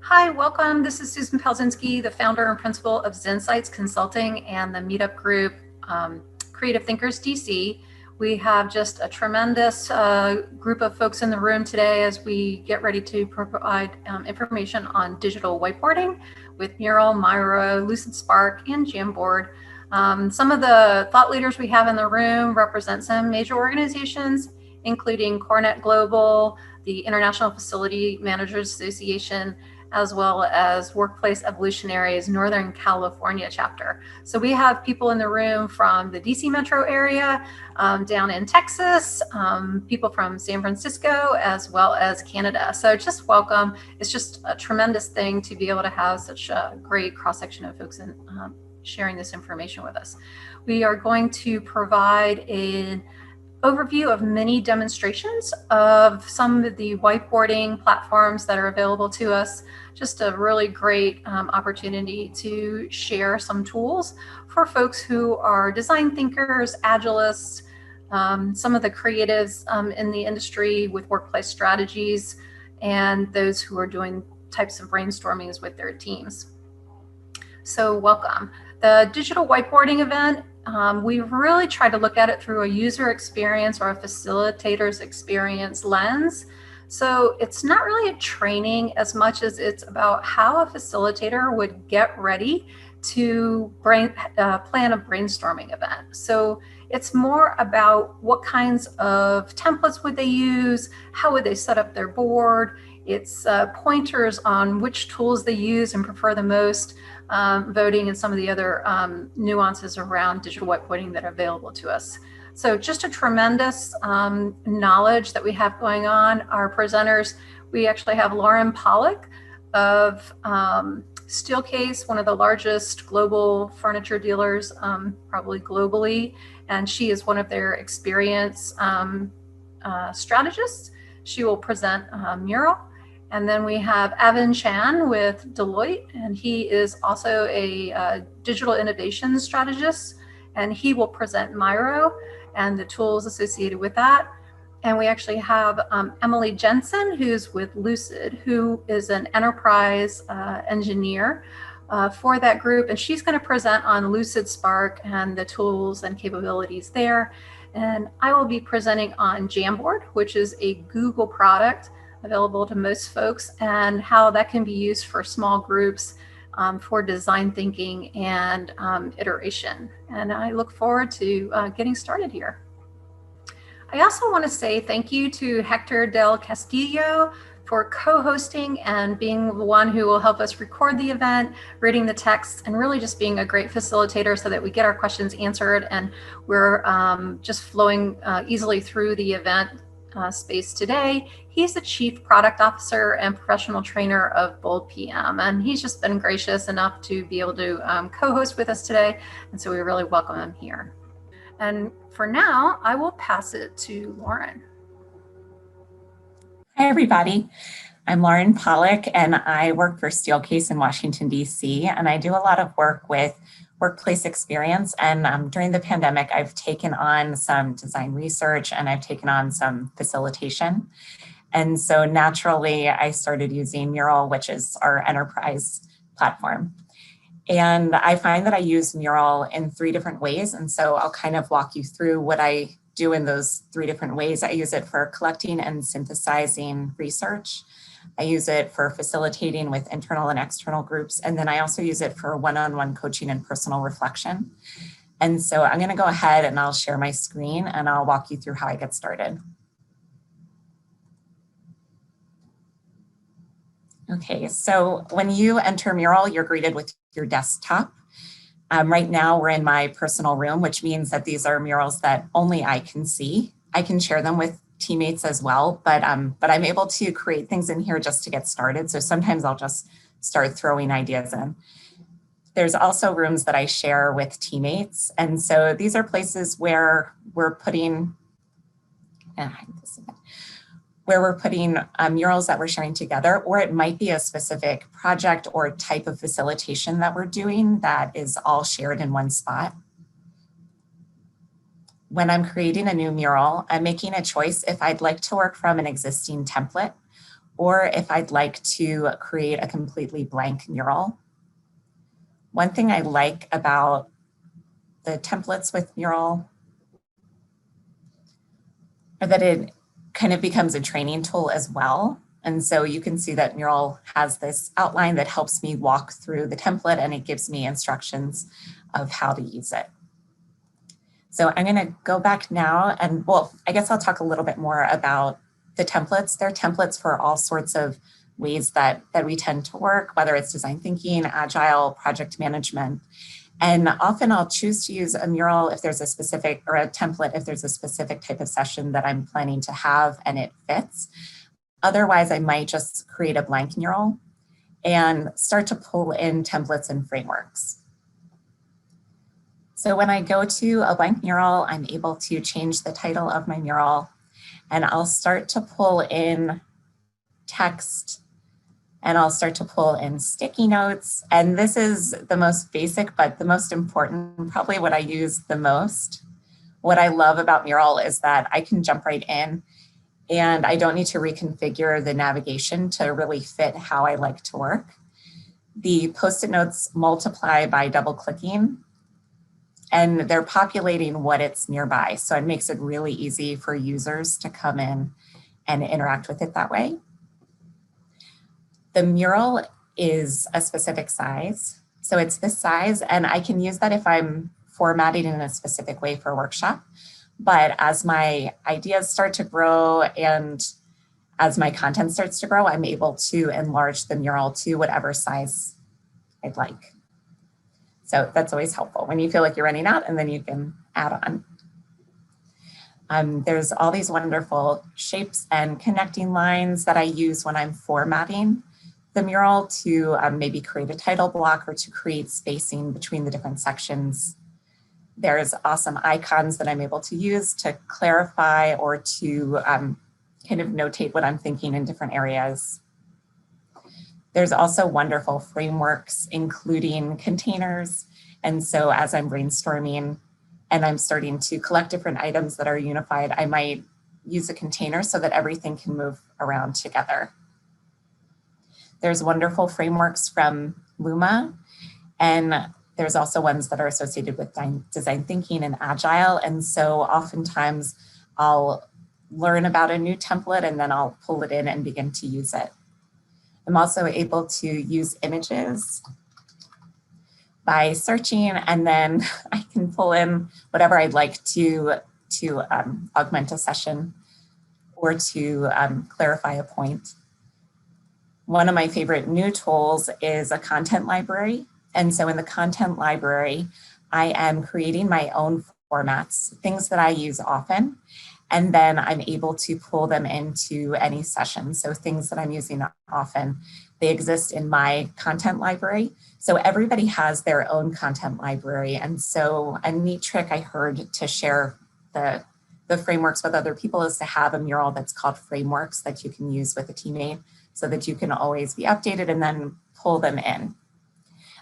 Hi, welcome. This is Susan Pelczynski, the founder and principal of Zynsights Consulting and the meetup group Creative Thinkers DC. We have just a tremendous group of folks in the room today as we get ready to provide information on digital whiteboarding with Mural, Miro, Lucidspark, and Jamboard. Some of the thought leaders we have in the room represent some major organizations, including Cornet Global, the International Facility Managers Association, as well as Workplace Evolutionaries Northern California chapter. So we have people in the room from the DC metro area, down in Texas, people from San Francisco, as well as Canada. So just welcome. It's just a tremendous thing to be able to have such a great cross-section of folks in, sharing this information with us. We are going to provide an overview of many demonstrations of some of the whiteboarding platforms that are available to us. Just a really great opportunity to share some tools for folks who are design thinkers, agilists, some of the creatives in the industry with workplace strategies, and those who are doing types of brainstormings with their teams. So welcome. The digital whiteboarding event, we really try to look at it through a user experience or a facilitator's experience lens. So it's not really a training as much as it's about how a facilitator would get ready to plan a brainstorming event. So it's more about what kinds of templates would they use, how would they set up their board. It's pointers on which tools they use and prefer the most, voting, and some of the other nuances around digital whiteboarding that are available to us. So just a tremendous knowledge that we have going on. Our presenters, we actually have Lauren Pollack of Steelcase, one of the largest global furniture dealers, probably globally, and she is one of their experienced strategists. She will present Mural. And then we have Evan Chan with Deloitte, and he is also a digital innovation strategist, and he will present Miro and the tools associated with that. And we actually have Emily Jensen, who's with Lucid, who is an enterprise engineer for that group, and she's going to present on Lucidspark and the tools and capabilities there. And I will be presenting on Jamboard, which is a Google product available to most folks, and how that can be used for small groups for design thinking and iteration. And I look forward to getting started here. I also want to say thank you to Hector Del Castillo for co-hosting and being the one who will help us record the event, reading the text, and really just being a great facilitator so that we get our questions answered and we're just flowing easily through the event space today. He's the Chief Product Officer and Professional Trainer of Bold PM, and he's just been gracious enough to be able to co-host with us today, and so we really welcome him here. And for now, I will pass it to Lauren. Hi, everybody. I'm Lauren Pollack, and I work for Steelcase in Washington, D.C., and I do a lot of work with workplace experience. And during the pandemic, I've taken on some design research and I've taken on some facilitation. And so naturally, I started using Mural, which is our enterprise platform. And I find that I use Mural in 3 different ways. And so I'll kind of walk you through what I do in those 3 different ways. I use it for collecting and synthesizing research. I use it for facilitating with internal and external groups. And then I also use it for one-on-one coaching and personal reflection. And so I'm going to go ahead and I'll share my screen and I'll walk you through how I get started. Okay, so when you enter Mural, you're greeted with your desktop. Right now we're in my personal room, which means that these are murals that only I can see. I can share them with teammates as well, but I'm able to create things in here just to get started. So sometimes I'll just start throwing ideas in. There's also rooms that I share with teammates. And so these are places where we're putting, murals that we're sharing together, or it might be a specific project or type of facilitation that we're doing that is all shared in one spot. When I'm creating a new mural, I'm making a choice if I'd like to work from an existing template or if I'd like to create a completely blank mural. One thing I like about the templates with Mural are that it kind of becomes a training tool as well. And so you can see that Mural has this outline that helps me walk through the template, and it gives me instructions of how to use it. So I'm going to go back now and, well, I guess I'll talk a little bit more about the templates. They're templates for all sorts of ways that we tend to work, whether it's design thinking, agile, project management. And often I'll choose to use a mural if there's a specific, or a template if there's a specific type of session that I'm planning to have and it fits. Otherwise, I might just create a blank mural and start to pull in templates and frameworks. So when I go to a blank mural, I'm able to change the title of my mural, and I'll start to pull in text, and I'll start to pull in sticky notes. And this is the most basic, but the most important, probably what I use the most. What I love about Mural is that I can jump right in, and I don't need to reconfigure the navigation to really fit how I like to work. The Post-it notes multiply by double clicking, and they're populating what it's nearby. So it makes it really easy for users to come in and interact with it that way. The mural is a specific size. So it's this size, and I can use that if I'm formatting in a specific way for a workshop. But as my ideas start to grow and as my content starts to grow, I'm able to enlarge the mural to whatever size I'd like. So that's always helpful when you feel like you're running out, and then you can add on. There's all these wonderful shapes and connecting lines that I use when I'm formatting the mural to maybe create a title block or to create spacing between the different sections. There's awesome icons that I'm able to use to clarify or to kind of notate what I'm thinking in different areas. There's also wonderful frameworks, including containers. And so as I'm brainstorming and I'm starting to collect different items that are unified, I might use a container so that everything can move around together. There's wonderful frameworks from Luma, and there's also ones that are associated with design thinking and agile. And so oftentimes I'll learn about a new template and then I'll pull it in and begin to use it. I'm also able to use images by searching, and then I can pull in whatever I'd like to augment a session or to clarify a point. One of my favorite new tools is a content library. And so in the content library, I am creating my own formats, things that I use often, and then I'm able to pull them into any session. So things that I'm using often, they exist in my content library. So everybody has their own content library. And so a neat trick I heard to share the frameworks with other people is to have a mural that's called frameworks that you can use with a teammate so that you can always be updated and then pull them in.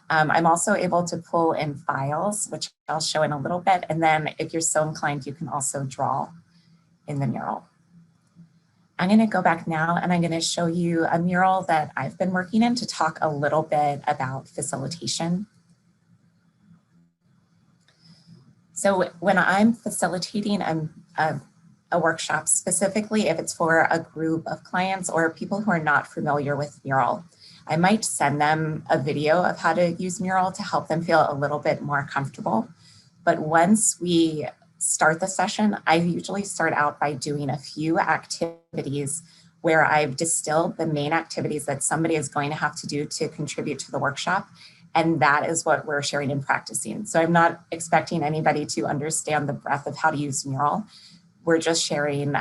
I'm also able to pull in files, which I'll show in a little bit. And then if you're so inclined, you can also draw in the mural. I'm going to go back now and I'm going to show you a mural that I've been working in to talk a little bit about facilitation. So when I'm facilitating a workshop, specifically if it's for a group of clients or people who are not familiar with Mural, I might send them a video of how to use Mural to help them feel a little bit more comfortable. But once we start the session, I usually start out by doing a few activities where I've distilled the main activities that somebody is going to have to do to contribute to the workshop. And that is what we're sharing and practicing. So I'm not expecting anybody to understand the breadth of how to use Mural. We're just sharing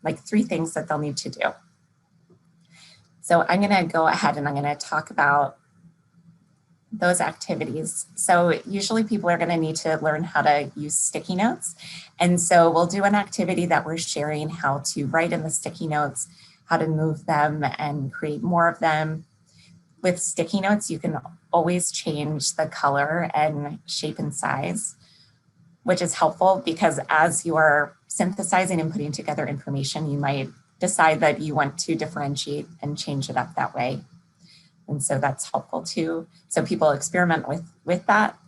like 3 things that they'll need to do. So I'm going to go ahead and I'm going to talk about those activities. So usually people are going to need to learn how to use sticky notes. And so we'll do an activity that we're sharing how to write in the sticky notes, how to move them and create more of them. With sticky notes, you can always change the color and shape and size, which is helpful because as you are synthesizing and putting together information, you might decide that you want to differentiate and change it up that way. And so that's helpful too. So people experiment with that.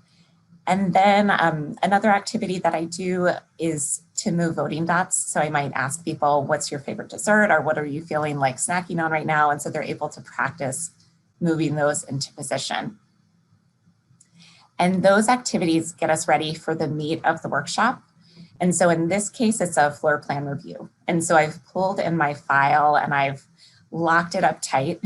And then another activity that I do is to move voting dots. So I might ask people, what's your favorite dessert, or what are you feeling like snacking on right now? And so they're able to practice moving those into position. And those activities get us ready for the meat of the workshop. And so in this case, it's a floor plan review. And so I've pulled in my file and I've locked it up tight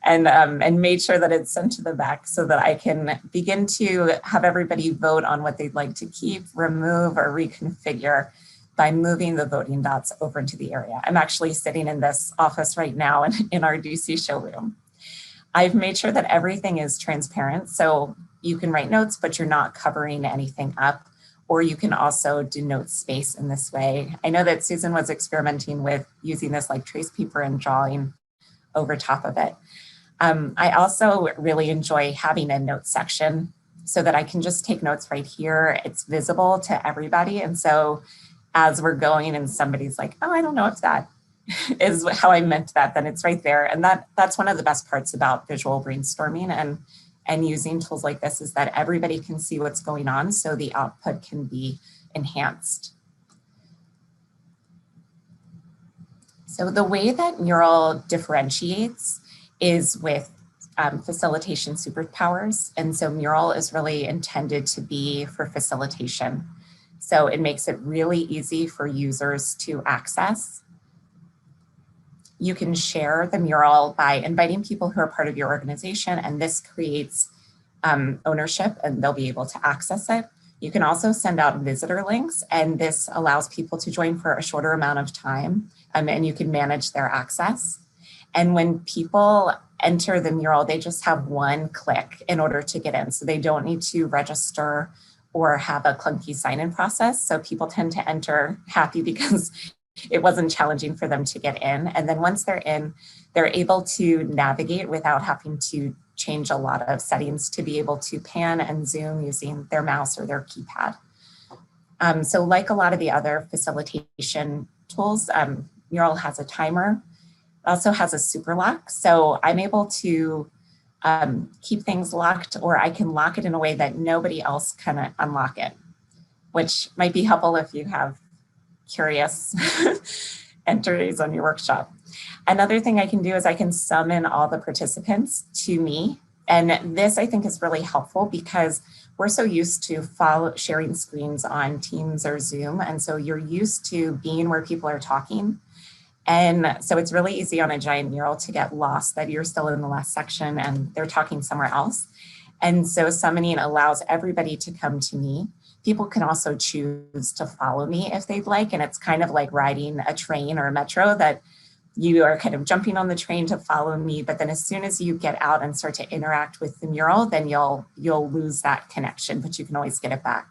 and made sure that it's sent to the back so that I can begin to have everybody vote on what they'd like to keep, remove, or reconfigure by moving the voting dots over into the area. I'm actually sitting in this office right now in our DC showroom. I've made sure that everything is transparent. So you can write notes, but you're not covering anything up. Or you can also denote space in this way. I know that Susan was experimenting with using this like trace paper and drawing over top of it. I also really enjoy having a note section so that I can just take notes right here. It's visible to everybody. And so as we're going and somebody's like, oh, I don't know if that is how I meant that, then it's right there. And that's one of the best parts about visual brainstorming and using tools like this is that everybody can see what's going on so the output can be enhanced. So the way that Mural differentiates is with facilitation superpowers. And so Mural is really intended to be for facilitation. So it makes it really easy for users to access. You can share the mural by inviting people who are part of your organization, and this creates ownership and they'll be able to access it. You can also send out visitor links, and this allows people to join for a shorter amount of time, and you can manage their access. And when people enter the mural, they just have one click in order to get in. So they don't need to register or have a clunky sign-in process. So people tend to enter happy because it wasn't challenging for them to get in. And then once they're in, they're able to navigate without having to change a lot of settings to be able to pan and zoom using their mouse or their keypad. So like a lot of the other facilitation tools, Mural has a timer. It also has a super lock. So I'm able to keep things locked, or I can lock it in a way that nobody else can unlock it, which might be helpful if you have curious entries on your workshop. Another thing I can do is I can summon all the participants to me. And this I think is really helpful because we're so used to sharing screens on Teams or Zoom. And so you're used to being where people are talking. And so it's really easy on a giant mural to get lost that you're still in the last section and they're talking somewhere else. And so summoning allows everybody to come to me. People can also choose to follow me if they'd like. And it's kind of like riding a train or a metro that you are kind of jumping on the train to follow me. But then as soon as you get out and start to interact with the mural, then you'll lose that connection, but you can always get it back.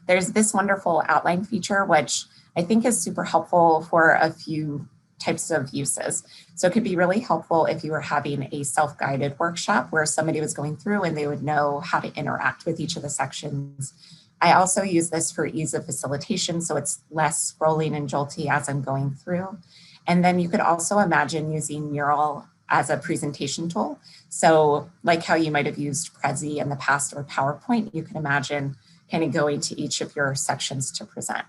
There's this wonderful outline feature, which I think is super helpful for a few types of uses. So it could be really helpful if you were having a self-guided workshop where somebody was going through and they would know how to interact with each of the sections. I also use this for ease of facilitation, so it's less scrolling and jolty as I'm going through. And then you could also imagine using Mural as a presentation tool. So like how you might have used Prezi in the past or PowerPoint, you can imagine kind of going to each of your sections to present.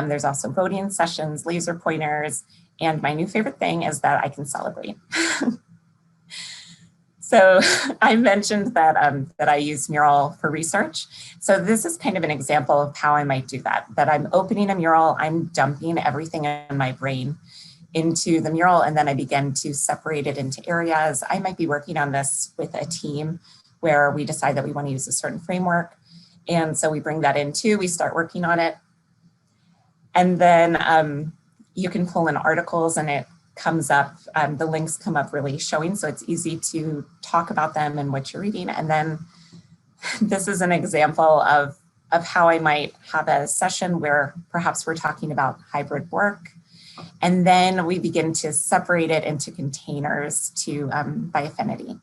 There's also voting sessions, laser pointers, and my new favorite thing is that I can celebrate. So I mentioned that, that I use Mural for research. So this is kind of an example of how I might do that I'm opening a mural, I'm dumping everything in my brain into the mural, and then I begin to separate it into areas. I might be working on this with a team where we decide that we want to use a certain framework. And so we bring that in too, we start working on it. And then you can pull in articles and it comes up, the links come up really showing, so it's easy to talk about them and what you're reading. And then this is an example of how I might have a session where perhaps we're talking about hybrid work. And then we begin to separate it into containers by affinity.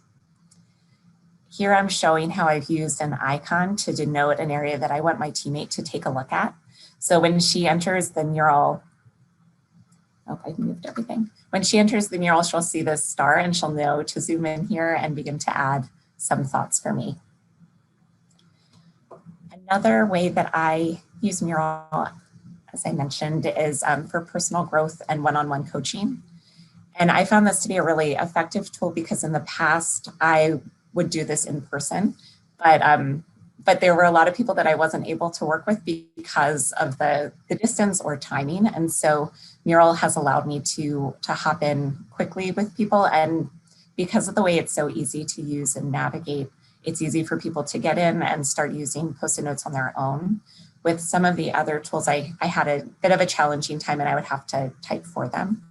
Here I'm showing how I've used an icon to denote an area that I want my teammate to take a look at. So when she enters the mural, Oh, I moved everything. When she enters the mural, she'll see this star and she'll know to zoom in here and begin to add some thoughts for me. Another way that I use Mural, as I mentioned, is for personal growth and one-on-one coaching. And I found this to be a really effective tool because in the past I would do this in person, but there were a lot of people that I wasn't able to work with because of the distance or timing. And so Mural has allowed me to hop in quickly with people. And because of the way it's so easy to use and navigate, it's easy for people to get in and start using Post-it notes on their own. With some of the other tools, I had a bit of a challenging time and I would have to type for them.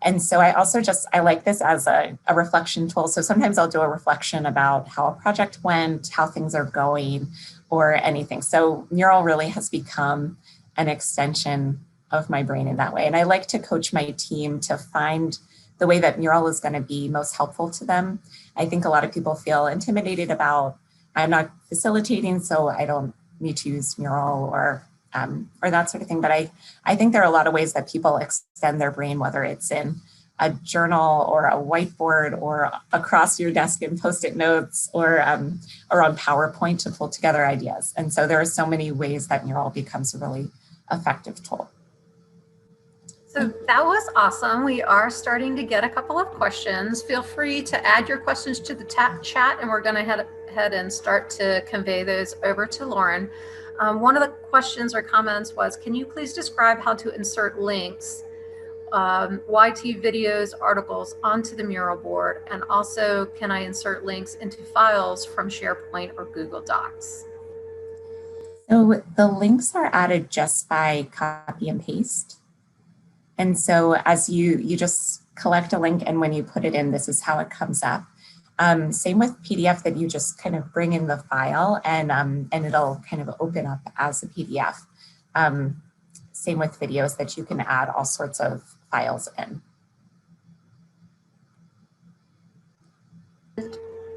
And so I also I like this as a reflection tool. So sometimes I'll do a reflection about how a project went, how things are going, or anything. So Mural really has become an extension of my brain in that way. And I like to coach my team to find the way that Mural is going to be most helpful to them. I think a lot of people feel intimidated about, I'm not facilitating, so I don't need to use Mural or that sort of thing. But I think there are a lot of ways that people extend their brain, whether it's in a journal or a whiteboard or across your desk in Post-it notes or on PowerPoint to pull together ideas. And so there are so many ways that Mural becomes a really effective tool. So that was awesome. We are starting to get a couple of questions. Feel free to add your questions to the chat and we're going to head ahead and start to convey those over to Lauren. One of the questions or comments was, can you please describe how to insert links, YT videos, articles onto the Mural board? And also, can I insert links into files from SharePoint or Google Docs? So the links are added just by copy and paste. And so as you just collect a link and when you put it in, this is how it comes up. Same with PDF, that you just kind of bring in the file and it'll kind of open up as a PDF. Same with videos, that you can add all sorts of files in.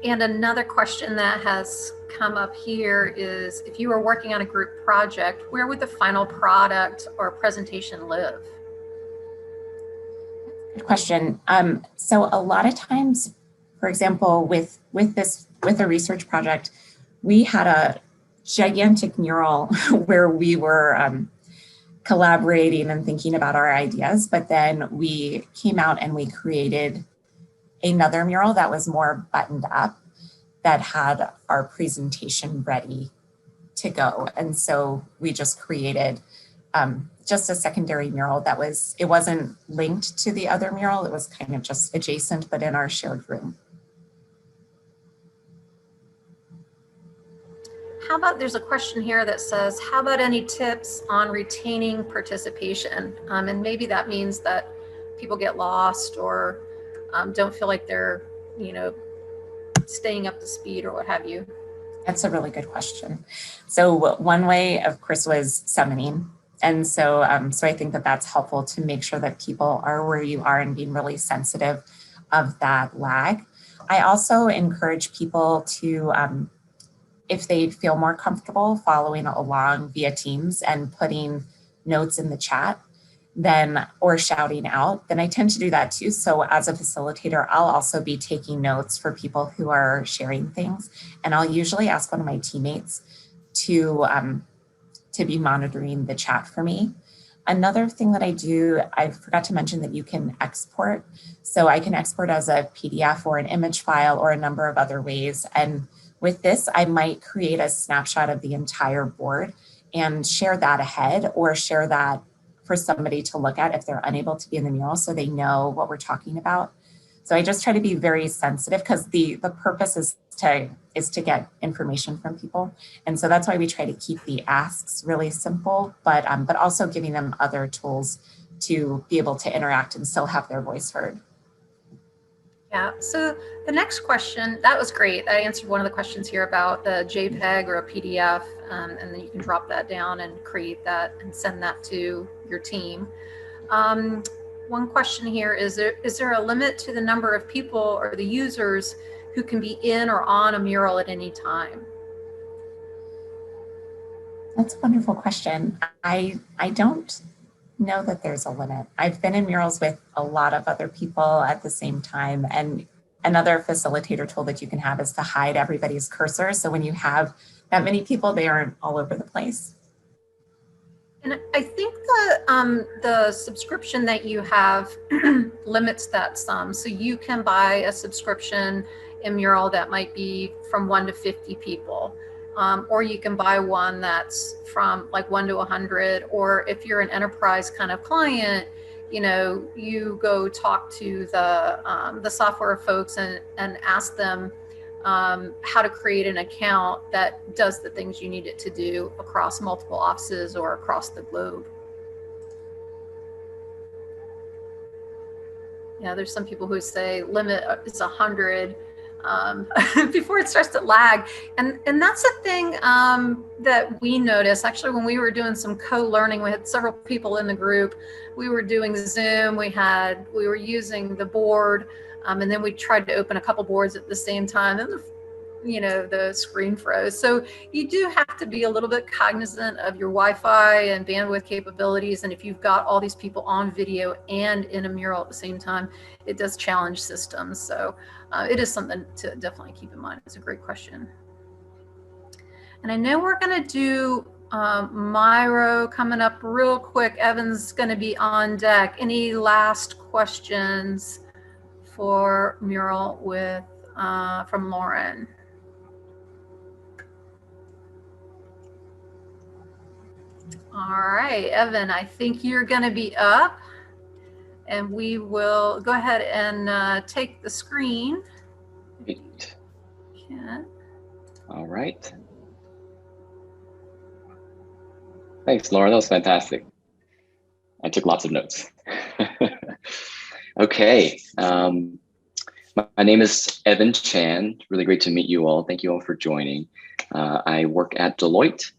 And another question that has come up here is, if you were working on a group project, where would the final product or presentation live? Good question. So a lot of times, for example, with a research project, we had a gigantic mural where we were collaborating and thinking about our ideas, but then we came out and we created another mural that was more buttoned up, that had our presentation ready to go. And so we just created just a secondary mural that it wasn't linked to the other mural, it was kind of just adjacent, but in our shared room. How about, there's a question here that says, how about any tips on retaining participation? And maybe that means that people get lost or don't feel like they're, staying up to speed or what have you. That's a really good question. So one way, of course, was summoning. And so, I think that that's helpful to make sure that people are where you are and being really sensitive of that lag. I also encourage people to, if they feel more comfortable following along via Teams and putting notes in the chat, or shouting out, then I tend to do that too. So as a facilitator, I'll also be taking notes for people who are sharing things. And I'll usually ask one of my teammates to be monitoring the chat for me. Another thing that I do, I forgot to mention that you can export. So I can export as a PDF or an image file or a number of other ways. And with this, I might create a snapshot of the entire board and share that ahead, or share that for somebody to look at if they're unable to be in the mural, so they know what we're talking about. So I just try to be very sensitive, because the purpose is to get information from people. And so that's why we try to keep the asks really simple, but also giving them other tools to be able to interact and still have their voice heard. Yeah, so the next question, that was great. I answered one of the questions here about the JPEG or a PDF, and then you can drop that down and create that and send that to your team. One question here is there a limit to the number of people or the users who can be in or on a mural at any time? That's a wonderful question. I don't know that there's a limit. I've been in murals with a lot of other people at the same time. And another facilitator tool that you can have is to hide everybody's cursor. So when you have that many people, they aren't all over the place. And I think the subscription that you have limits that some. So you can buy a subscription in Mural that might be from 1 to 50 people. Or you can buy one that's from like 1 to 100. Or if you're an enterprise kind of client, you know, you go talk to the software folks and ask them how to create an account that does the things you need it to do across multiple offices or across the globe. Yeah, there's some people who say limit is 100 before it starts to lag. And that's a thing that we noticed actually when we were doing some co-learning. We had several people in the group. We were doing Zoom. We were using the board. And then we tried to open a couple boards at the same time, and the screen froze. So you do have to be a little bit cognizant of your Wi-Fi and bandwidth capabilities. And if you've got all these people on video and in a mural at the same time, it does challenge systems. So it is something to definitely keep in mind. It's a great question. And I know we're going to do Miro coming up real quick. Evan's going to be on deck. Any last questions for Mural with from Lauren? All right, Evan, I think you're going to be up, and we will go ahead and take the screen. Great. Yeah. All right. Thanks, Lauren. That was fantastic. I took lots of notes. Okay. My name is Evan Chan. Really great to meet you all. Thank you all for joining. I work at Deloitte,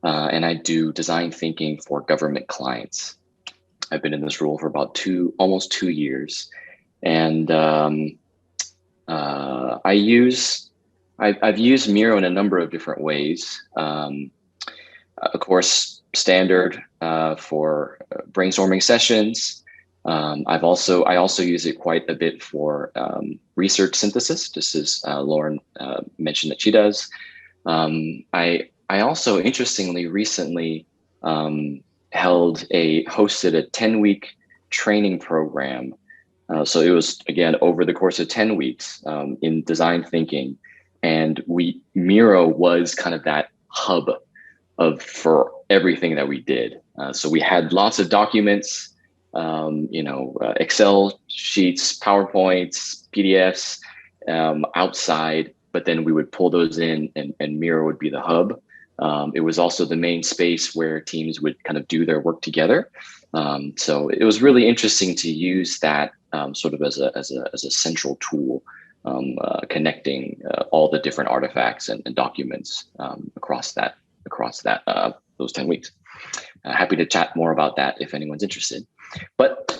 and I do design thinking for government clients. I've been in this role for about almost 2 years, and I've used Miro in a number of different ways. Of course, standard for brainstorming sessions. I also use it quite a bit for research synthesis, just as Lauren mentioned that she does. I also, interestingly, recently hosted a 10-week training program. So it was, again, over the course of 10 weeks in design thinking. And Miro was kind of that hub for everything that we did. So we had lots of documents, Excel sheets, PowerPoints, PDFs outside, but then we would pull those in and Miro would be the hub. It was also the main space where teams would kind of do their work together. So it was really interesting to use that sort of as a central tool, connecting all the different artifacts and documents across those 10 weeks. Happy to chat more about that if anyone's interested. But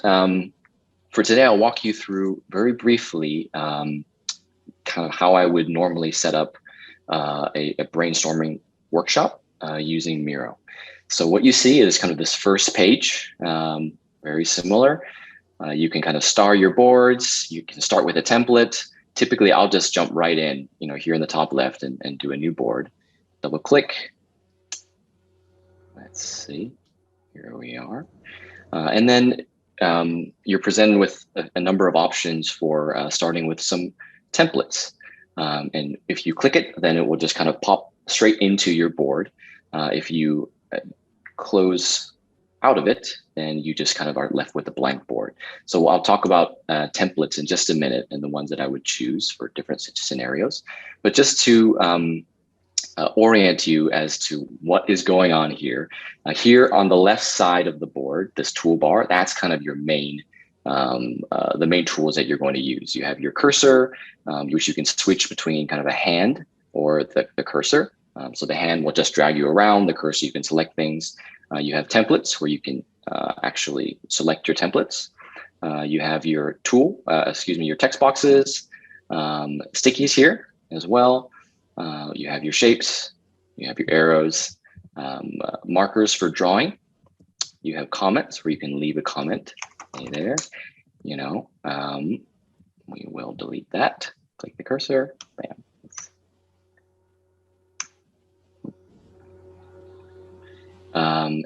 for today, I'll walk you through very briefly kind of how I would normally set up a brainstorming workshop using Miro. So what you see is kind of this first page, very similar. You can kind of star your boards. You can start with a template. Typically, I'll just jump right in, here in the top left and do a new board. Double click. Let's see. Here we are. And then you're presented with a number of options for starting with some templates. And if you click it, then it will just kind of pop straight into your board. If you close out of it, then you just kind of are left with a blank board. So I'll talk about templates in just a minute and the ones that I would choose for different scenarios. But just to orient you as to what is going on here. Here on the left side of the board, this toolbar, that's kind of your main, the main tools that you're going to use. You have your cursor, which you can switch between kind of a hand or the cursor. So the hand will just drag you around. The cursor, you can select things. You have templates where you can actually select your templates. You have your your text boxes, stickies here as well. You have your shapes, you have your arrows, markers for drawing, You have comments where you can leave a comment. Hey there, we will delete that. Click the cursor, bam.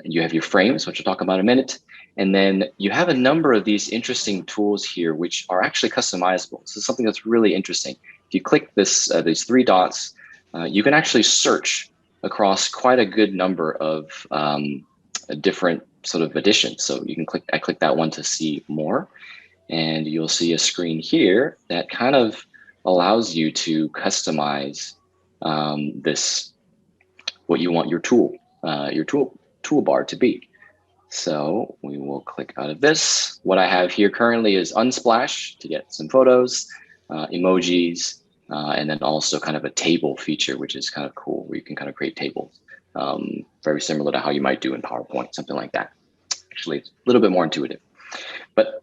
You have your frames, which we'll talk about in a minute. And then you have a number of these interesting tools here, which are actually customizable. This is something that's really interesting. If you click this, these three dots, you can actually search across quite a good number of different sort of additions. So you can I click that one to see more, and you'll see a screen here that kind of allows you to customize what you want your toolbar to be. So we will click out of this. What I have here currently is Unsplash to get some photos, emojis, and then also kind of a table feature, which is kind of cool, where you can kind of create tables. Very similar to how you might do in PowerPoint, something like that. Actually, it's a little bit more intuitive. But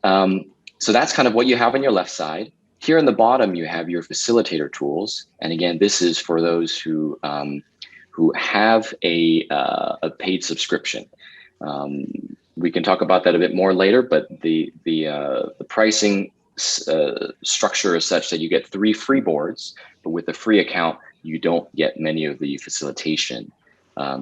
so that's kind of what you have on your left side. Here in the bottom, you have your facilitator tools. And again, this is for those who have a paid subscription. We can talk about that a bit more later, but the pricing structure is such that you get 3 free boards, but with a free account, you don't get many of the facilitation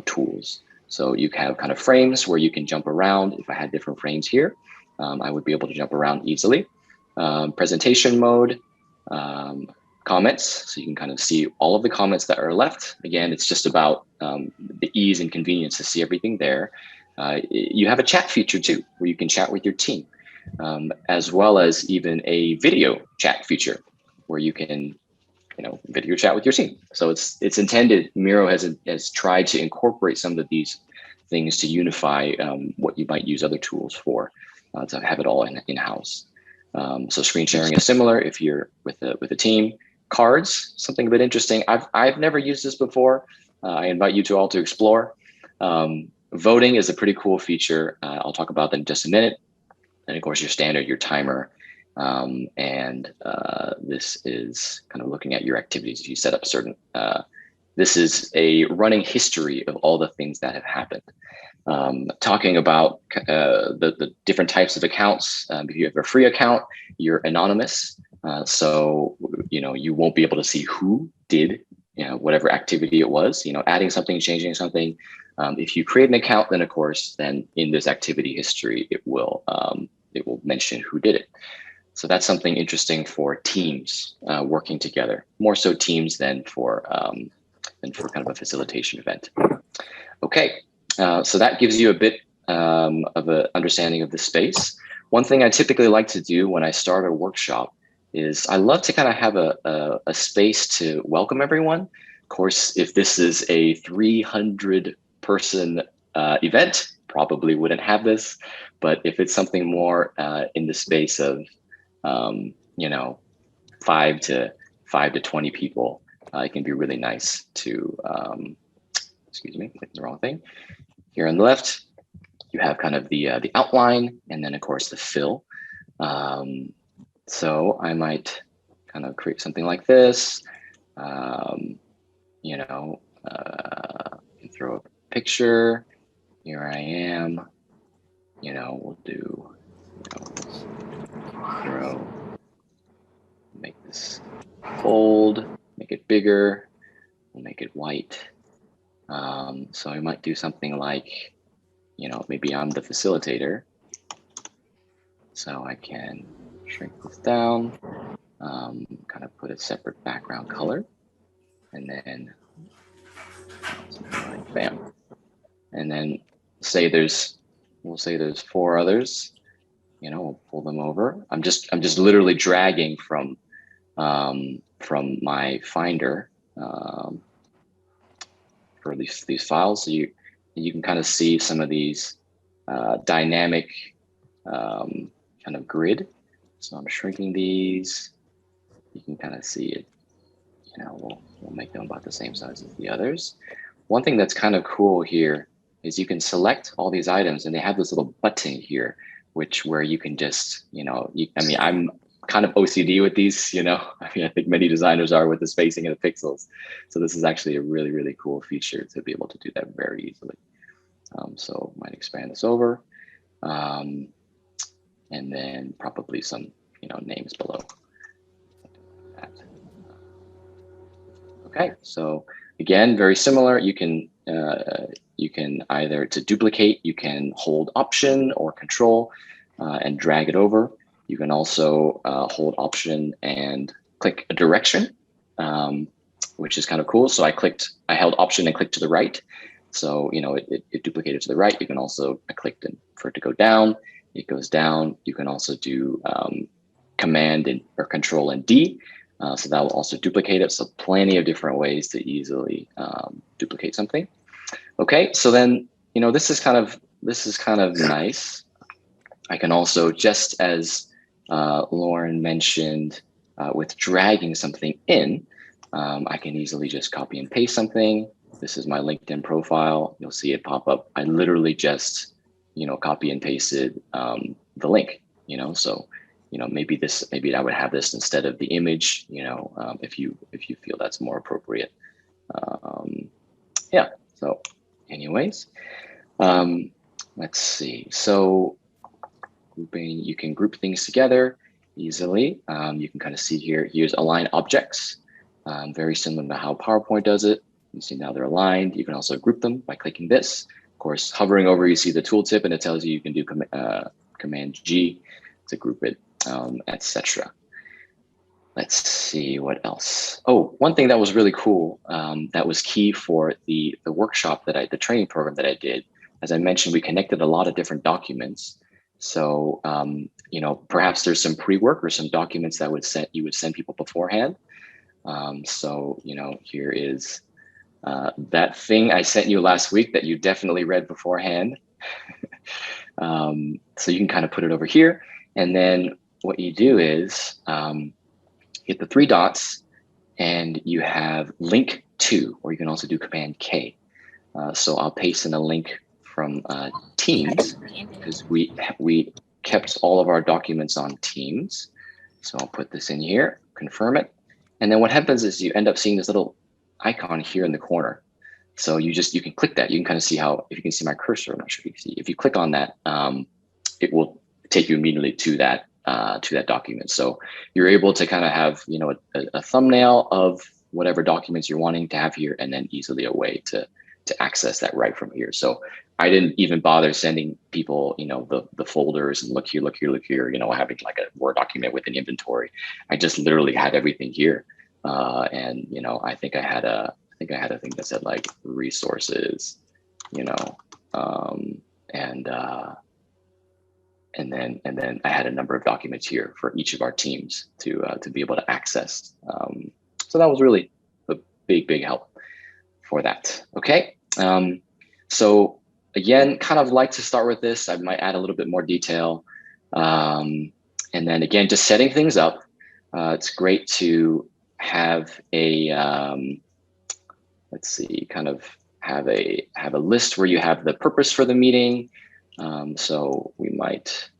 tools. So you have kind of frames where you can jump around. If I had different frames here, I would be able to jump around easily. Presentation mode, comments, so you can kind of see all of the comments that are left. Again, it's just about the ease and convenience to see everything there. You have a chat feature too, where you can chat with your team, as well as even a video chat feature where you can, video chat with your team. So it's intended. Miro has tried to incorporate some of these things to unify what you might use other tools for, to have it all in-house. So screen sharing is similar if you're with a team. Cards, something a bit interesting. I've never used this before. I invite you to all to explore. Voting is a pretty cool feature. I'll talk about that in just a minute. And of course, your standard, your timer. This is kind of looking at your activities. If you set up certain, this is a running history of all the things that have happened. Talking about the different types of accounts. If you have a free account, you're anonymous. So, you won't be able to see who did, whatever activity it was, adding something, changing something. If you create an account, then of course, then in this activity history, it will mention who did it. So that's something interesting for teams working together, more so teams than for kind of a facilitation event. Okay, so that gives you a bit of an understanding of the space. One thing I typically like to do when I start a workshop is I love to kind of have a space to welcome everyone. Of course, if this is a 300-person event, probably wouldn't have this. But if it's something more in the space of 5 to 20 people, it can be really nice to, excuse me, clicking the wrong thing. Here on the left, you have kind of the outline, and then of course the fill. So I might kind of create something like this, throw a picture. Here I am, we'll do, make this bold, make it bigger, we'll make it white. So I might do something like, maybe I'm the facilitator. So I can shrink this down, kind of put a separate background color, and then something like bam. And then we'll say there's 4 others, we'll pull them over. I'm just literally dragging from my Finder for these files. So you can kind of see some of these dynamic kind of grid. So I'm shrinking these. You can kind of see it. We'll make them about the same size as the others. One thing that's kind of cool here is you can select all these items, and they have this little button here, where you can just, I'm kind of OCD with these, I think many designers are with the spacing and the pixels. So this is actually a really, really cool feature to be able to do that very easily. So I might expand this over. and then probably some, names below. Okay, so again, very similar. You can either, to duplicate, you can hold Option or Control and drag it over. You can also hold Option and click a direction, which is kind of cool. So I held Option and clicked to the right. So, it duplicated to the right. You can also, I clicked for it to go down. It goes down. You can also do Command or Control and D. So that will also duplicate it. So plenty of different ways to easily duplicate something. Okay, so then, this is kind of nice. I can also, just as Lauren mentioned, with dragging something in, I can easily just copy and paste something. This is my LinkedIn profile. You'll see it pop up. I literally just, copy and pasted the link, so, maybe I would have this instead of the image, if you feel that's more appropriate. Yeah, so anyways, let's see. So grouping, you can group things together easily. You can kind of see here's align objects, very similar to how PowerPoint does it. You see now they're aligned. You can also group them by clicking this. Of course, hovering over, you see the tooltip and it tells you can do Command G to group it, etc. Let's see what else. Oh, one thing that was really cool, that was key for the workshop the training program that I did. As I mentioned, we connected a lot of different documents. So, perhaps there's some pre-work or some documents that you would send people beforehand. So, here is that thing I sent you last week that you definitely read beforehand. So you can kind of put it over here. And then what you do is hit the 3 dots and you have link to, or you can also do Command K. So I'll paste in a link from Teams, because we kept all of our documents on Teams. So I'll put this in here, confirm it. And then what happens is you end up seeing this little icon here in the corner. So you can click that. You can kind of see if you can see my cursor, I'm not sure if you can see. If you click on that, it will take you immediately to that document. So you're able to kind of have, a thumbnail of whatever documents you're wanting to have here, and then easily a way to access that right from here. So I didn't even bother sending people, the folders and look here, having like a Word document with an inventory. I just literally had everything here. And, I think I had a thing that said like resources, and then I had a number of documents here for each of our teams to be able to access. So that was really a big help for that. Okay. So again, kind of like to start with this. I might add a little bit more detail. And then again, just setting things up. It's great to have a, let's see, kind of have a list where you have the purpose for the meeting. So we might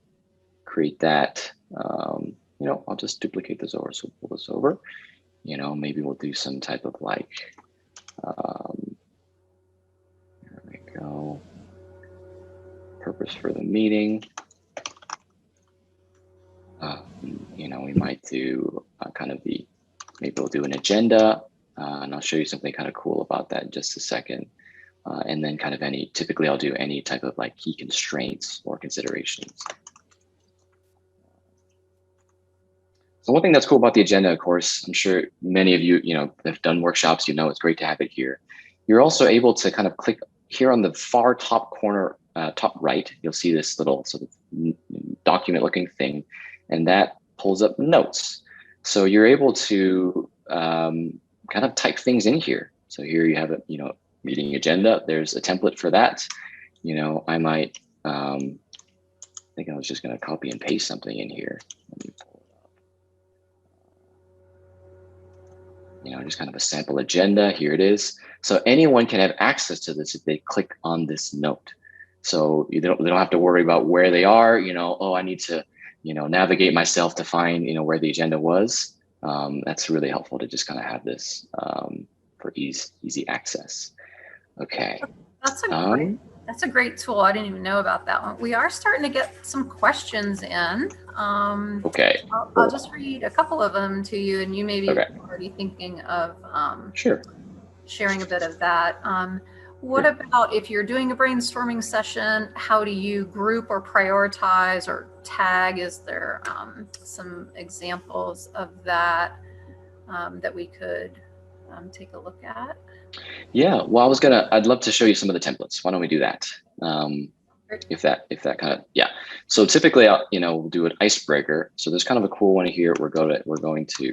create that. I'll just duplicate this over. So pull this over. Maybe we'll do some type of like, here we go. Purpose for the meeting. We might do maybe we'll do an agenda, and I'll show you something kind of cool about that in just a second. And then kind of typically I'll do any type of like key constraints or considerations. So one thing that's cool about the agenda, of course, I'm sure many of you, have done workshops, it's great to have it here. You're also able to kind of click here on the far top corner, top right, you'll see this little sort of document looking thing, and that pulls up notes. So you're able to kind of type things in here. So here you have a, meeting agenda. There's a template for that. I might, I think I was just going to copy and paste something in here. Let me pull it up. Just kind of a sample agenda. Here it is. So anyone can have access to this if they click on this note. So they don't have to worry about where they are. Oh, I need to, navigate myself to find, where the agenda was. That's really helpful to just kind of have this for easy access. Okay. That's a great That's a great tool. I didn't even know about that one. We are starting to get some questions in. Okay. I'll just read a couple of them to you, and you may be Okay. already thinking of Sure. sharing a bit of that. What about if you're doing a brainstorming session, how do you group or prioritize or tag? Is there some examples of that that we could take a look at? Yeah, well, I'd love to show you some of the templates. Why don't we do that? If that kind of, yeah. So typically, we'll do an icebreaker. So there's kind of a cool one here. We're going to,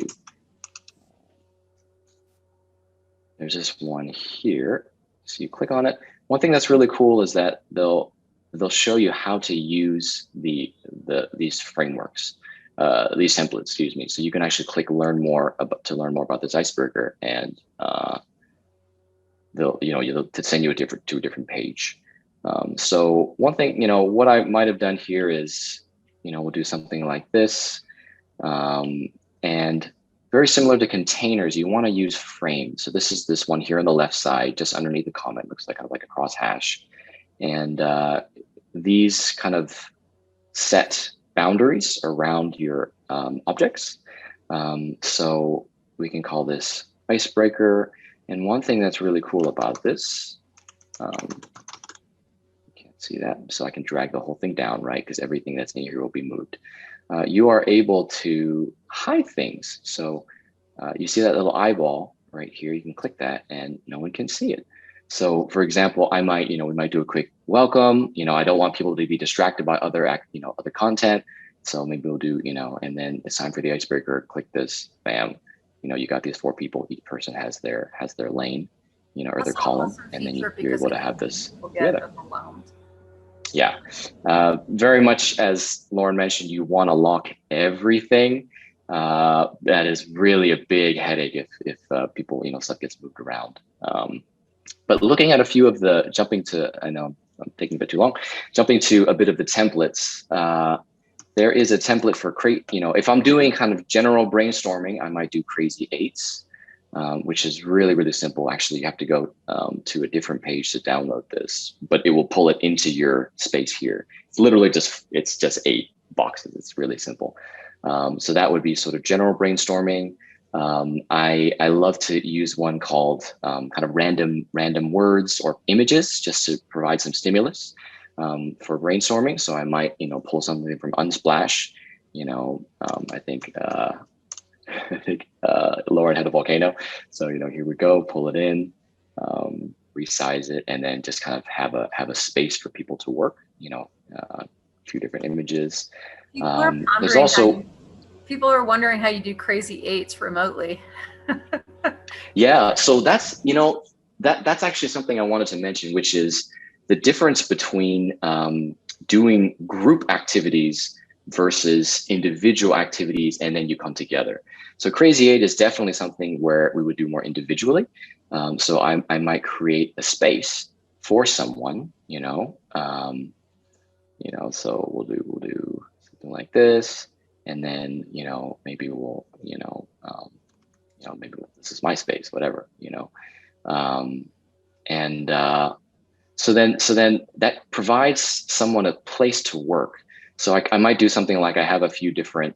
there's this one here. So you click on it. One thing that's really cool is that they'll show you how to use these frameworks, these templates, excuse me. So you can actually click learn more about this icebreaker, and they'll to send you to a different page. So one thing, what I might have done here is, we'll do something like this, and very similar to containers, you want to use frames. So this is this one here on the left side, just underneath the comment, looks like kind of like a cross hash, and these kind of set boundaries around your objects. So we can call this icebreaker. And one thing that's really cool about this, you can't see that, so I can drag the whole thing down, right? Because everything that's in here will be moved. You are able to hide things. So you see that little eyeball right here, you can click that and no one can see it. So for example, we might do a quick welcome. I don't want people to be distracted by other content. So maybe we'll do, and then it's time for the icebreaker, click this, bam. You got these 4 people, each person has their lane, or their column, and then you're able to have this together. Yeah, very much as Lauren mentioned, you want to lock everything. That is really a big headache if people, stuff gets moved around. But looking at a few of I know I'm taking a bit too long, jumping to a bit of the templates. There is a template for if I'm doing kind of general brainstorming, I might do crazy eights, which is really, really simple. Actually, you have to go to a different page to download this, but it will pull it into your space here. It's literally just 8 boxes. It's really simple. So that would be sort of general brainstorming. I love to use one called kind of random words or images, just to provide some stimulus for brainstorming. So I might, pull something from Unsplash. I think Lauren had a volcano. So, here we go, pull it in, resize it, and then just kind of have a space for people to work, a few different images. There's also people are wondering how you do crazy eights remotely. Yeah, so that's that's actually something I wanted to mention, which is the difference between doing group activities versus individual activities, and then you come together. So crazy 8 is definitely something where we would do more individually. So I might create a space for someone, so we'll do something like this, and then maybe we'll maybe this is my space, whatever, so then that provides someone a place to work. So I might do something like I have a few different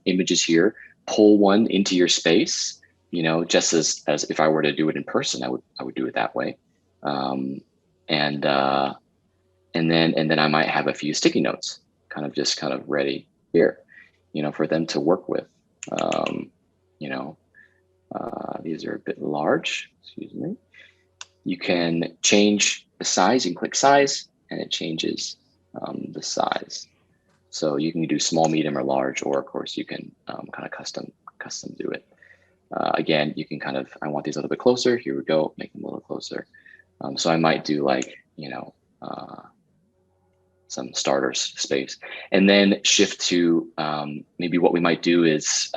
images here, pull one into your space, just as if I were to do it in person, I would do it that way. And then I might have a few sticky notes kind of ready here, for them to work with. These are a bit large, excuse me. You can change the size, you can click size, and it changes the size. So you can do small, medium, or large, or of course you can kind of custom do it. Again, you can I want these a little bit closer. Here we go, make them a little closer. So I might do some starter space, and then shift to maybe what we might do is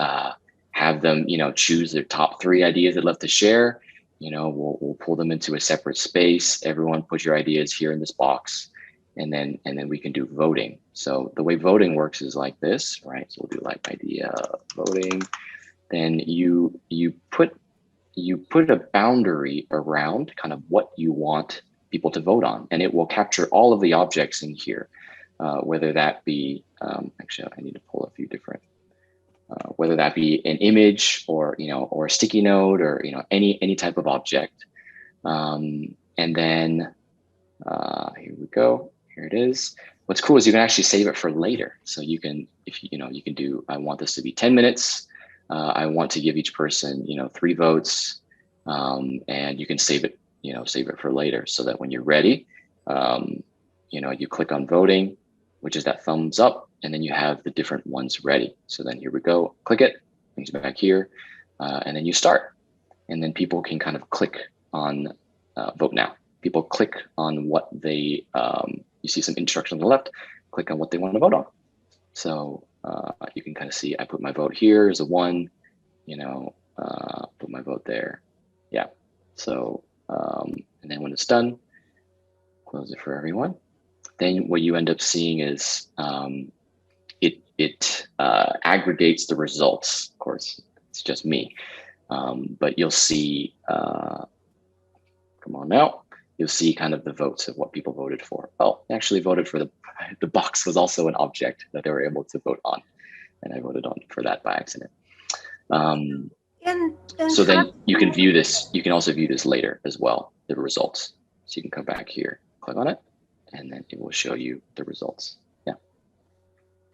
have them, choose their top 3 ideas they'd love to share. We'll pull them into a separate space. Everyone put your ideas here in this box, and then we can do voting. So the way voting works is like this, right? So we'll do idea voting. Then you put a boundary around kind of what you want people to vote on, and it will capture all of the objects in here, whether that be, actually I need to pull a few different, whether that be an image or, or a sticky note or, any type of object. And then here we go, here it is. What's cool is you can actually save it for later. So you can, you can do, I want this to be 10 minutes. I want to give each person, 3 votes, and you can save it, save it for later so that when you're ready, you click on voting, which is that thumbs up, and then you have the different ones ready. So then here we go, click it, brings me back here, and then you start. And then people can kind of click on vote now. People click on what they, you see some instruction on the left, click on what they want to vote on. So you can kind of see, I put my vote here as a 1, put my vote there. Yeah. So, and then when it's done, close it for everyone. Then what you end up seeing is it aggregates the results. Of course, it's just me, but you'll see, come on now, you'll see kind of the votes of what people voted for. Oh, they actually voted for the box was also an object that they were able to vote on, and I voted on for that by accident. So then you can view this. You can also view this later as well, the results. So you can come back here, click on it, and then it will show you the results. Yeah.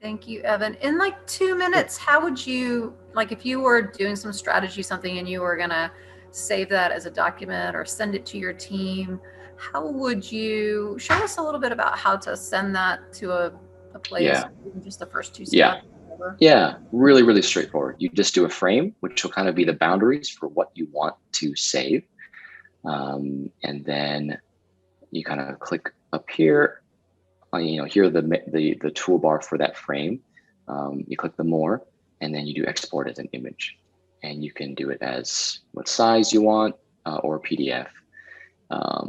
Thank you, Evan. In like 2 minutes, how would you, like if you were doing some strategy, something, and you were gonna save that as a document or send it to your team, how would you show us a little bit about how to send that to a place? Yeah. Even just the first 2 steps. Yeah. Yeah, really, really straightforward. You just do a frame, which will kind of be the boundaries for what you want to save. And then you kind of click up here, here the toolbar for that frame. You click the more, and then you do export as an image. And you can do it as what size you want or PDF.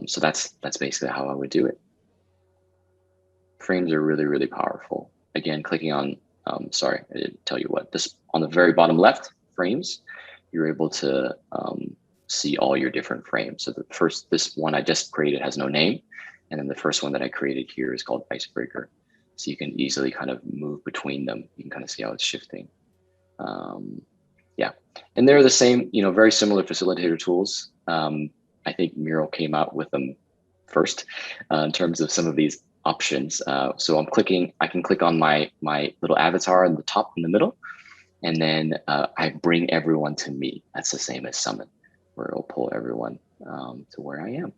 So that's basically how I would do it. Frames are really, really powerful. Again, clicking on, sorry, I didn't tell you what, this on the very bottom left, frames, you're able to see all your different frames. So this one I just created has no name. And then the first one that I created here is called Icebreaker. So you can easily kind of move between them. You can kind of see how it's shifting. Yeah, and they're the same, very similar facilitator tools. I think Miro came out with them first in terms of some of these options. So I can click on my little avatar in the top in the middle, and then I bring everyone to me. That's the same as summon, where it'll pull everyone to where I am.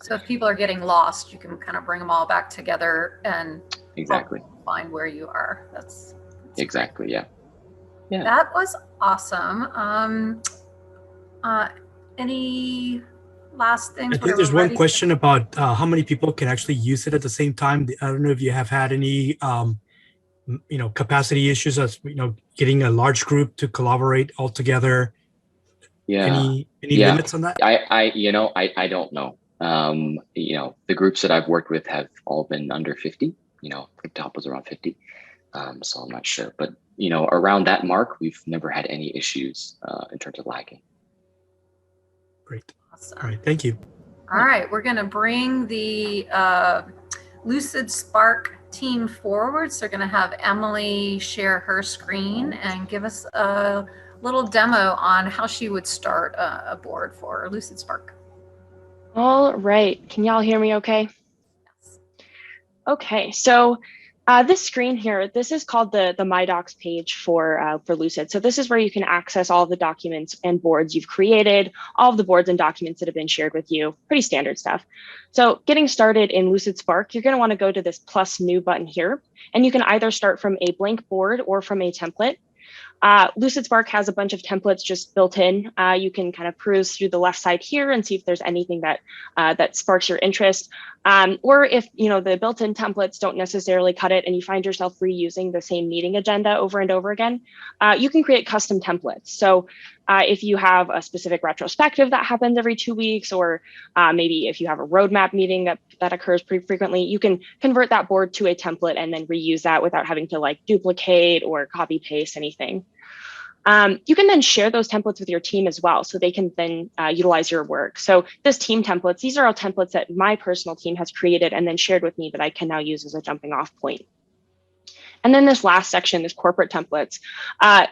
So if people are getting lost, you can kind of bring them all back together and exactly find where you are. That's exactly great. Yeah. That was awesome. Any last things? I think there's one question about how many people can actually use it at the same time. I don't know if you have had any, capacity issues as, getting a large group to collaborate all together. Yeah. Any limits on that? I don't know. The groups that I've worked with have all been under 50. The top was around 50. So I'm not sure, but around that mark, we've never had any issues in terms of lagging. Great. Awesome. All right. Thank you. All right. We're going to bring the Lucidspark team forward. So we're going to have Emily share her screen and give us a little demo on how she would start a board for Lucidspark. All right. Can y'all hear me okay? Yes. Okay. So this screen here, this is called the My Docs page for Lucid. So this is where you can access all the documents and boards you've created, all of the boards and documents that have been shared with you, pretty standard stuff. So getting started in Lucidspark, you're going to want to go to this plus new button here, and you can either start from a blank board or from a template. Lucidspark has a bunch of templates just built in. You can kind of peruse through the left side here and see if there's anything that sparks your interest. Or if the built-in templates don't necessarily cut it and you find yourself reusing the same meeting agenda over and over again, you can create custom templates. So if you have a specific retrospective that happens every 2 weeks, or maybe if you have a roadmap meeting that occurs pretty frequently, you can convert that board to a template and then reuse that without having to duplicate or copy paste anything. You can then share those templates with your team as well, so they can then utilize your work. So this team templates, these are all templates that my personal team has created and then shared with me that I can now use as a jumping off point. And then this last section, this corporate templates.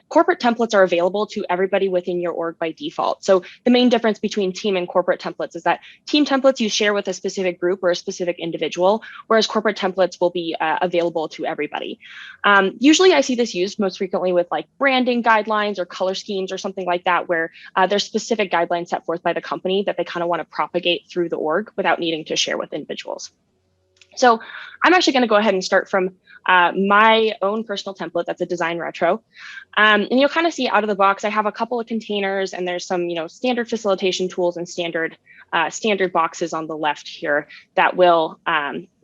Corporate templates are available to everybody within your org by default. So the main difference between team and corporate templates is that team templates you share with a specific group or a specific individual, whereas corporate templates will be available to everybody. Usually I see this used most frequently with like branding guidelines or color schemes or something like that, where there's specific guidelines set forth by the company that they kind of want to propagate through the org without needing to share with individuals. So I'm actually going to go ahead and start from my own personal template. That's a design retro. And you'll kind of see out of the box, I have a couple of containers and there's some, standard facilitation tools and standard boxes on the left here that will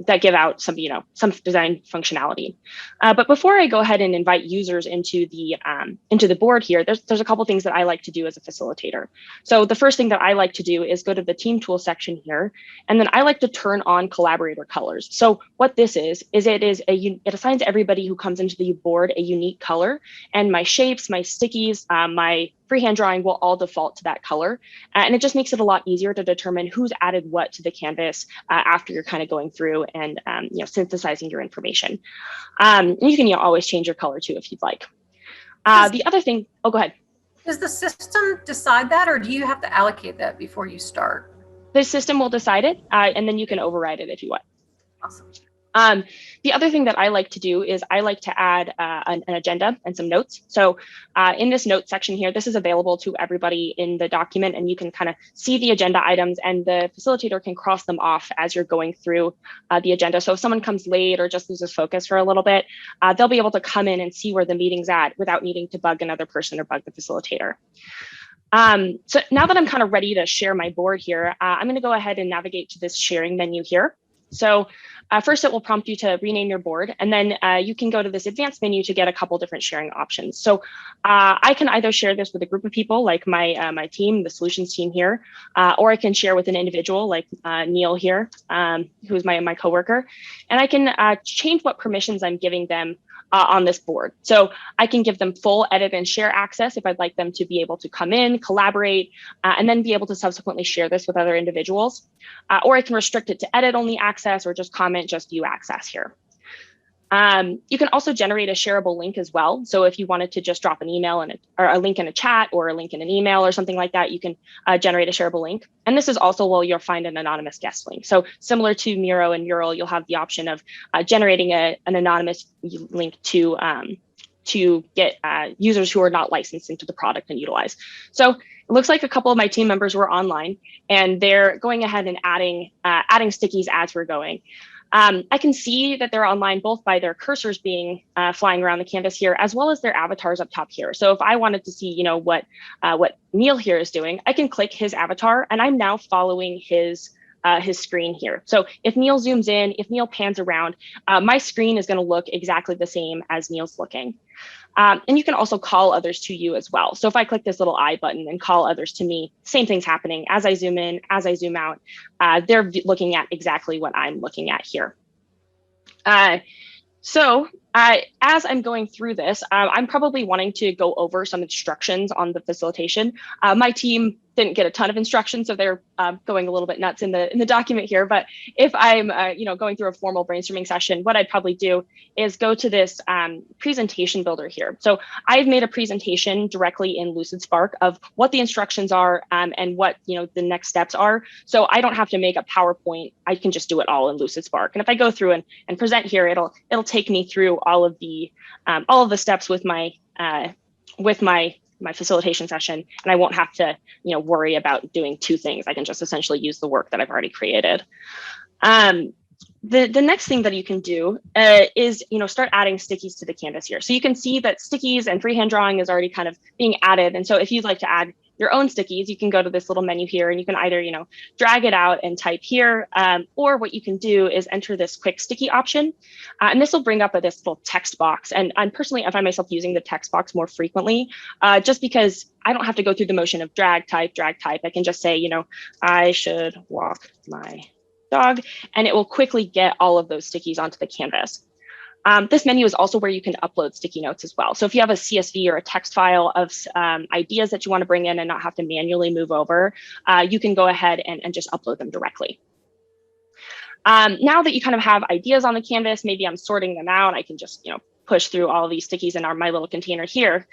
that give out some, some design functionality. But before I go ahead and invite users into the board here, there's a couple things that I like to do as a facilitator. So the first thing that I like to do is go to the team tool section here, and then I like to turn on collaborator colors. So what this is it assigns everybody who comes into the board a unique color, and my shapes, my stickies, my freehand drawing will all default to that color. And it just makes it a lot easier to determine who's added what to the canvas after you're kind of going through and synthesizing your information. And you can always change your color too if you'd like. The other thing, oh, go ahead. Does the system decide that, or do you have to allocate that before you start? The system will decide it, and then you can override it if you want. Awesome. The other thing that I like to do is I like to add an agenda and some notes. So in this notes section here, this is available to everybody in the document, and you can kind of see the agenda items, and the facilitator can cross them off as you're going through the agenda. So if someone comes late or just loses focus for a little bit, they'll be able to come in and see where the meeting's at without needing to bug another person or bug the facilitator. So now that I'm kind of ready to share my board here, I'm going to go ahead and navigate to this sharing menu here. So first, it will prompt you to rename your board, and then you can go to this advanced menu to get a couple different sharing options. So I can either share this with a group of people like my team, the solutions team here, or I can share with an individual like Neil here, who's my coworker, and I can change what permissions I'm giving them on this board. So I can give them full edit and share access if I'd like them to be able to come in, collaborate, and then be able to subsequently share this with other individuals. Or I can restrict it to edit only access or just comment, just view access here. You can also generate a shareable link as well. So if you wanted to just drop an email or a link in a chat or a link in an email or something like that, you can generate a shareable link. And this is also where you'll find an anonymous guest link. So similar to Miro and Mural, you'll have the option of generating an anonymous link to get users who are not licensed into the product and utilize. So it looks like a couple of my team members were online, and they're going ahead and adding stickies as we're going. I can see that they're online both by their cursors being flying around the canvas here, as well as their avatars up top here. So if I wanted to see, what Neil here is doing, I can click his avatar, and I'm now following his screen here. So if Neil zooms in, if Neil pans around, my screen is going to look exactly the same as Neil's looking. And you can also call others to you as well. So if I click this little I button and call others to me, same thing's happening. As I zoom in, as I zoom out, they're looking at exactly what I'm looking at here. So as I'm going through this, I'm probably wanting to go over some instructions on the facilitation. My team didn't get a ton of instructions, so they're going a little bit nuts in the document here. But if I'm going through a formal brainstorming session, what I'd probably do is go to this presentation builder here. So I've made a presentation directly in Lucidspark of what the instructions are and what the next steps are. So I don't have to make a PowerPoint. I can just do it all in Lucidspark. And if I go through and present here, it'll take me through all of the steps with my facilitation session, and I won't have to worry about doing two things. I can just essentially use the work that I've already created. The next thing that you can do is start adding stickies to the canvas here. So you can see that stickies and freehand drawing is already kind of being added. And so if you'd like to add your own stickies, you can go to this little menu here, and you can either drag it out and type here, or what you can do is enter this quick sticky option, and this will bring up this little text box. And personally, I find myself using the text box more frequently, just because I don't have to go through the motion of drag, type. I can just say, I should walk my dog, and it will quickly get all of those stickies onto the canvas. This menu is also where you can upload sticky notes as well. So if you have a CSV or a text file of ideas that you want to bring in and not have to manually move over, you can go ahead and just upload them directly. Now that you kind of have ideas on the canvas, maybe I'm sorting them out, I can just push through all of these stickies in my little container here.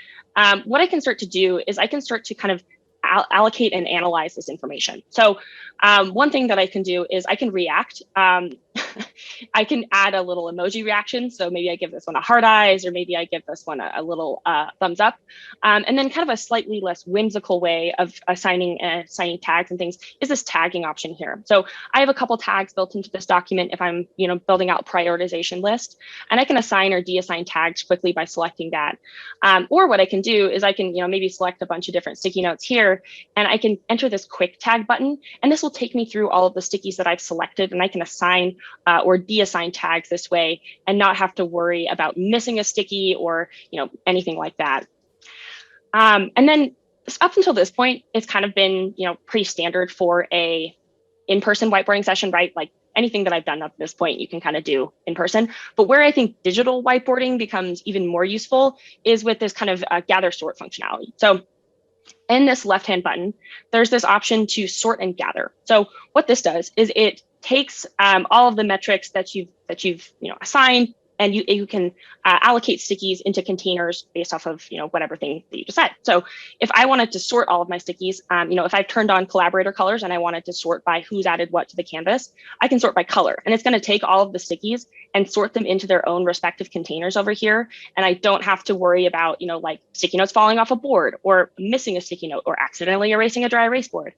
What I can start to do is I can start to kind of allocate and analyze this information. So one thing that I can do is I can react. I can add a little emoji reaction. So maybe I give this one a heart eyes, or maybe I give this one a little thumbs up. And then kind of a slightly less whimsical way of assigning tags and things is this tagging option here. So I have a couple tags built into this document if I'm building out prioritization list, and I can assign or deassign tags quickly by selecting that. Or what I can do is I can maybe select a bunch of different sticky notes here, and I can enter this quick tag button, and this will take me through all of the stickies that I've selected, and I can assign or deassign tags this way and not have to worry about missing a sticky or anything like that. And then up until this point, it's kind of been pretty standard for a in-person whiteboarding session, right? Like anything that I've done up to this point, you can kind of do in person. But where I think digital whiteboarding becomes even more useful is with this kind of gather sort functionality. So in this left-hand button, there's this option to sort and gather. So what this does is it takes all of the metrics that you've assigned, and you can allocate stickies into containers based off of whatever thing that you decide. So if I wanted to sort all of my stickies, if I've turned on collaborator colors and I wanted to sort by who's added what to the canvas, I can sort by color, and it's going to take all of the stickies and sort them into their own respective containers over here. And I don't have to worry about like sticky notes falling off a board, or missing a sticky note, or accidentally erasing a dry erase board.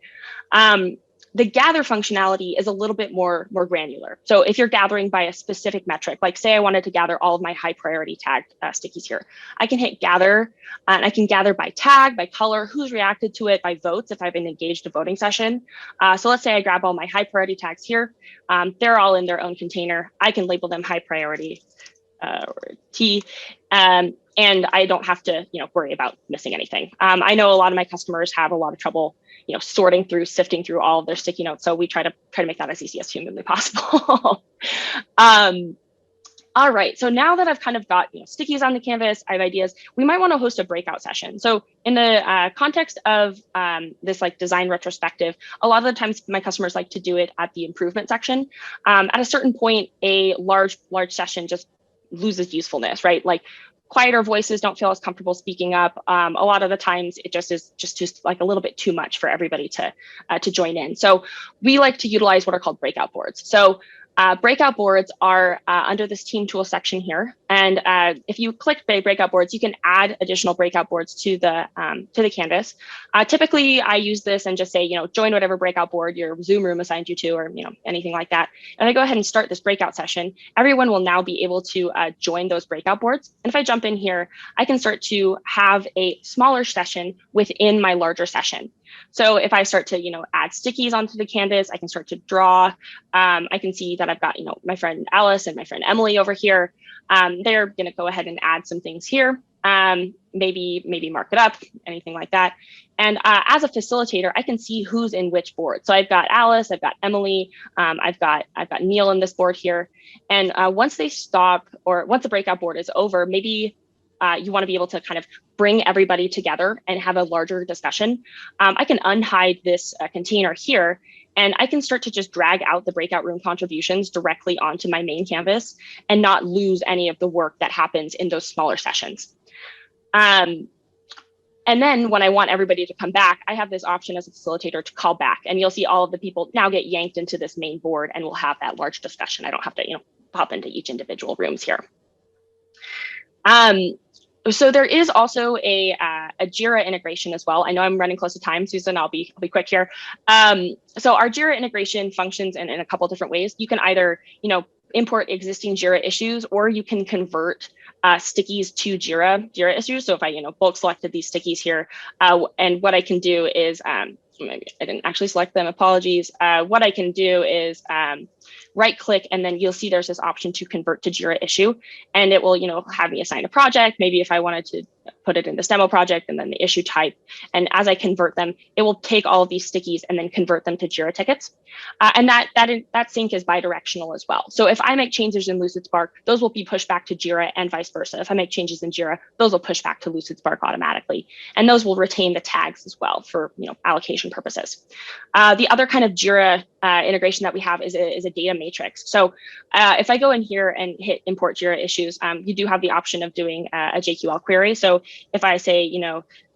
The gather functionality is a little bit more granular. So if you're gathering by a specific metric, like say I wanted to gather all of my high priority tagged stickies here, I can hit gather, and I can gather by tag, by color, who's reacted to it, by votes if I've been engaged a voting session. So let's say I grab all my high priority tags here. They're all in their own container. I can label them high priority or T. And I don't have to worry about missing anything. I know a lot of my customers have a lot of trouble sorting through, sifting through all of their sticky notes. So we try to make that as easy as humanly possible. All right, so now that I've kind of got stickies on the canvas, I have ideas, we might want to host a breakout session. So in the context of this like design retrospective, a lot of the times my customers like to do it at the improvement section. At a certain point, a large session just loses usefulness, right? Like quieter voices don't feel as comfortable speaking up. A lot of the times it just like a little bit too much for everybody to join in. So we like to utilize what are called breakout boards. So breakout boards are under this team tool section here. And if you click breakout boards, you can add additional breakout boards to the canvas. Typically, I use this and just say, join whatever breakout board your Zoom room assigned you to, or anything like that. And I go ahead and start this breakout session. Everyone will now be able to join those breakout boards. And if I jump in here, I can start to have a smaller session within my larger session. So if I start to, add stickies onto the canvas, I can start to draw. I can see that I've got, my friend Alice and my friend Emily over here. They're going to go ahead and add some things here. Maybe mark it up, anything like that. And as a facilitator, I can see who's in which board. So I've got Alice, I've got Emily, I've got Neil in this board here. And once they stop, or once the breakout board is over, maybe you want to be able to kind of bring everybody together and have a larger discussion. I can unhide this container here, and I can start to just drag out the breakout room contributions directly onto my main canvas and not lose any of the work that happens in those smaller sessions. And then when I want everybody to come back, I have this option as a facilitator to call back, and you'll see all of the people now get yanked into this main board, and we'll have that large discussion. I don't have to, pop into each individual rooms here. So there is also a Jira integration as well. I know I'm running close to time, Susan. I'll be quick here. So our Jira integration functions in a couple different ways. You can either import existing Jira issues, or you can convert stickies to Jira issues. So if I bulk selected these stickies here, and what I can do is maybe I didn't actually select them. Apologies. What I can do is right click, and then you'll see there's this option to convert to Jira issue, and it will, have me assign a project. Maybe if I wanted to put it in this demo project and then the issue type. And as I convert them, it will take all of these stickies and then convert them to Jira tickets. And that sync is bidirectional as well. So if I make changes in Lucidspark, those will be pushed back to Jira and vice versa. If I make changes in Jira, those will push back to Lucidspark automatically. And those will retain the tags as well for allocation purposes. The other kind of Jira integration that we have is a data matrix. So if I go in here and hit import Jira issues, you do have the option of doing a JQL query. So if I say,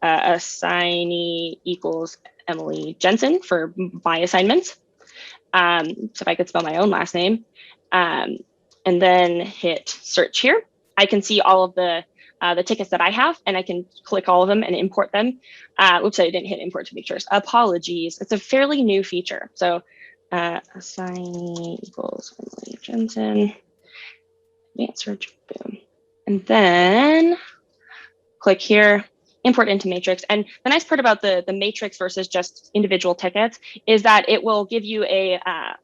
assignee equals Emily Jensen for my assignments, so if I could spell my own last name, and then hit search here, I can see all of the tickets that I have, and I can click all of them and import them. Oops, I didn't hit import to make sure. Apologies. It's a fairly new feature. So assignee equals Emily Jensen, advanced search, boom. And then click here, import into matrix. And the nice part about the matrix versus just individual tickets is that it will give you a,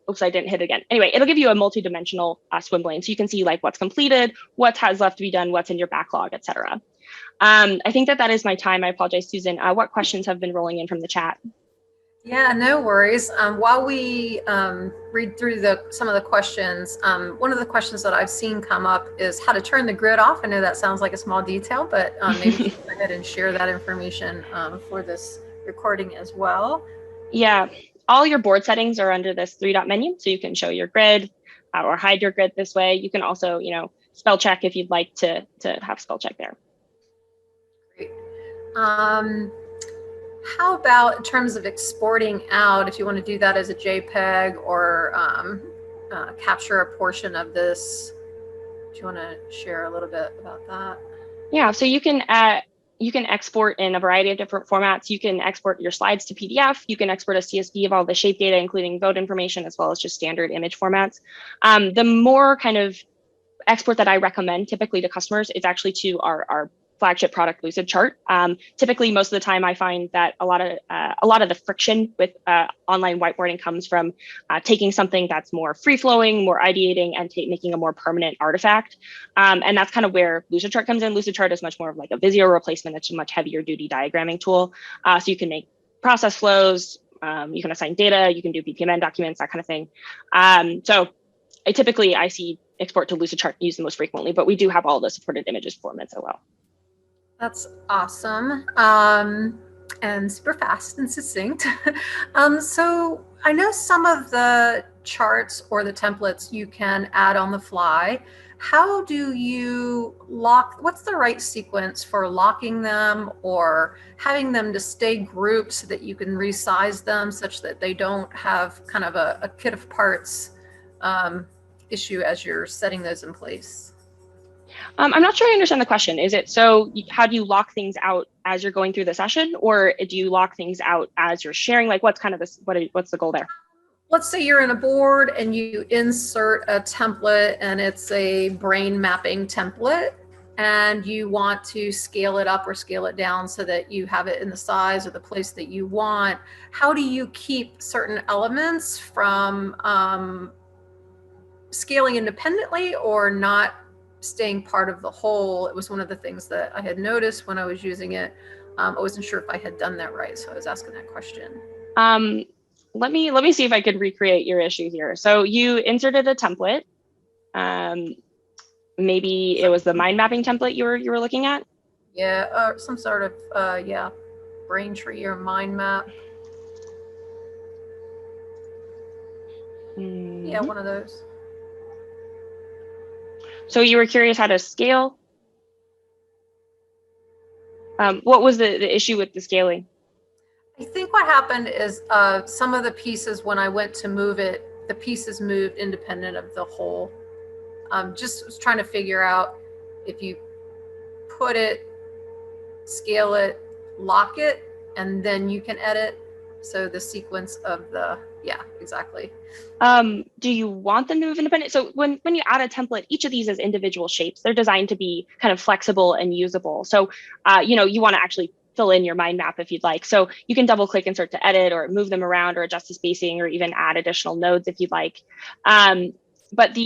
oops, I didn't hit it again. Anyway, it'll give you a multi-dimensional swim lane. So you can see like what's completed, what has left to be done, what's in your backlog, et cetera. I think that is my time. I apologize, Susan. What questions have been rolling in from the chat? Yeah, no worries. While we read through some of the questions, one of the questions that I've seen come up is how to turn the grid off. I know that sounds like a small detail, but maybe go ahead and share that information for this recording as well. Yeah, all your board settings are under this three-dot menu, so you can show your grid or hide your grid this way. You can also, spell check if you'd like to have spell check there. Great. How about in terms of exporting out, if you want to do that as a JPEG or capture a portion of this? Do you want to share a little bit about that? Yeah, so you can export in a variety of different formats. You can export your slides to PDF. You can export a CSV of all the shape data, including vote information, as well as just standard image formats. The more kind of export that I recommend typically to customers is actually to our flagship product, Lucidchart. Typically, most of the time, I find that a lot of the friction with online whiteboarding comes from taking something that's more free-flowing, more ideating, and making a more permanent artifact. And that's kind of where Lucidchart comes in. Lucidchart is much more of like a Visio replacement. It's a much heavier duty diagramming tool. So you can make process flows, you can assign data, you can do BPMN documents, that kind of thing. So I see export to Lucidchart used the most frequently, but we do have all the supported images formats as well. That's awesome, and super fast and succinct. So I know some of the charts or the templates you can add on the fly. How do you lock, what's the right sequence for locking them or having them to stay grouped so that you can resize them such that they don't have kind of a kit of parts issue as you're setting those in place? I'm not sure I understand the question. Is it how do you lock things out as you're going through the session, or do you lock things out as you're sharing? Like what's kind of what's the goal there? Let's say you're in a board and you insert a template and it's a brain mapping template and you want to scale it up or scale it down so that you have it in the size or the place that you want. How do you keep certain elements from scaling independently or not staying part of the whole? It was one of the things that I had noticed when I was using it. I wasn't sure if I had done that right, so I was asking that question. Let me see if I could recreate your issue here. So you inserted a template. Maybe it was the mind mapping template you were looking at. Yeah, some sort of brain tree or mind map. Mm-hmm. Yeah, one of those. So you were curious how to scale. What was the issue with the scaling? I think what happened is some of the pieces, when I went to move it, the pieces moved independent of the whole. Just was trying to figure out if you put it, scale it, lock it, and then you can edit. So the sequence of yeah, exactly. Do you want them to move independent? So when you add a template, each of these is individual shapes. They're designed to be kind of flexible and usable. So, you want to actually fill in your mind map if you'd like. So you can double click and start to edit or move them around or adjust the spacing or even add additional nodes if you'd like. But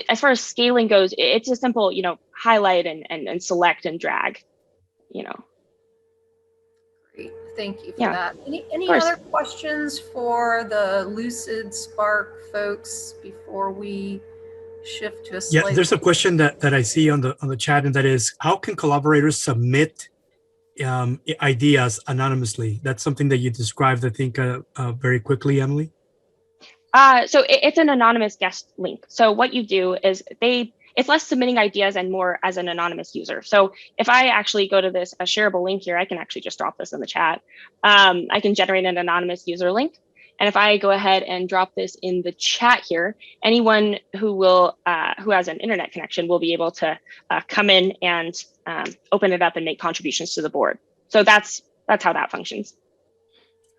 as far as scaling goes, it's a simple, highlight and select and drag. Great, thank you for Yeah, that. Any course. other questions for the Lucidspark folks before we shift to a Yeah, slide? there's a question that I see on the chat, and that is, how can collaborators submit ideas anonymously? That's something that you described, I think, very quickly, Emily. So it's an anonymous guest link. So what you do is it's less submitting ideas and more as an anonymous user. So if I actually go to this a shareable link here, I can actually just drop this in the chat. I can generate an anonymous user link. And if I go ahead and drop this in the chat here, anyone who has an internet connection will be able to come in and open it up and make contributions to the board. So that's how that functions.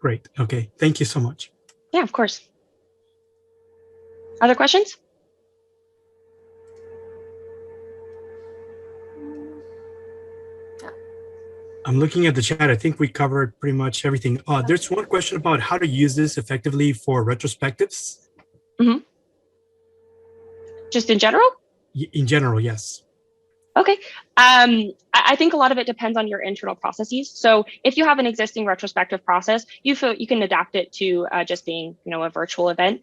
Great. Okay. Thank you so much. Yeah, of course. Other questions? I'm looking at the chat. I think we covered pretty much everything. There's one question about how to use this effectively for retrospectives. Mm-hmm. Just in general? In general, yes. Okay. I think a lot of it depends on your internal processes. So if you have an existing retrospective process, you can adapt it to just being, a virtual event.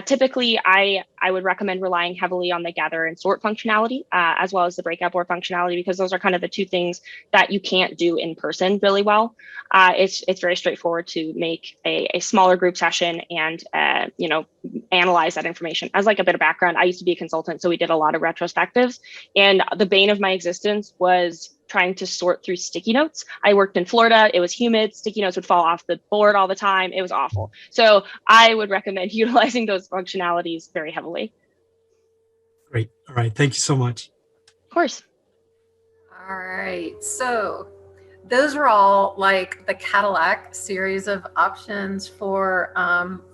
Typically, I would recommend relying heavily on the gather and sort functionality, as well as the breakout board functionality, because those are kind of the two things that you can't do in person really well. It's very straightforward to make a smaller group session and, analyze that information. As like a bit of background, I used to be a consultant, so we did a lot of retrospectives, and the bane of my existence was trying to sort through sticky notes. I worked in Florida. It was humid. Sticky notes would fall off the board all the time. It was awful. So I would recommend utilizing those functionalities very heavily. Great. All right. Thank you so much. Of course. All right. So those are all like the Cadillac series of options for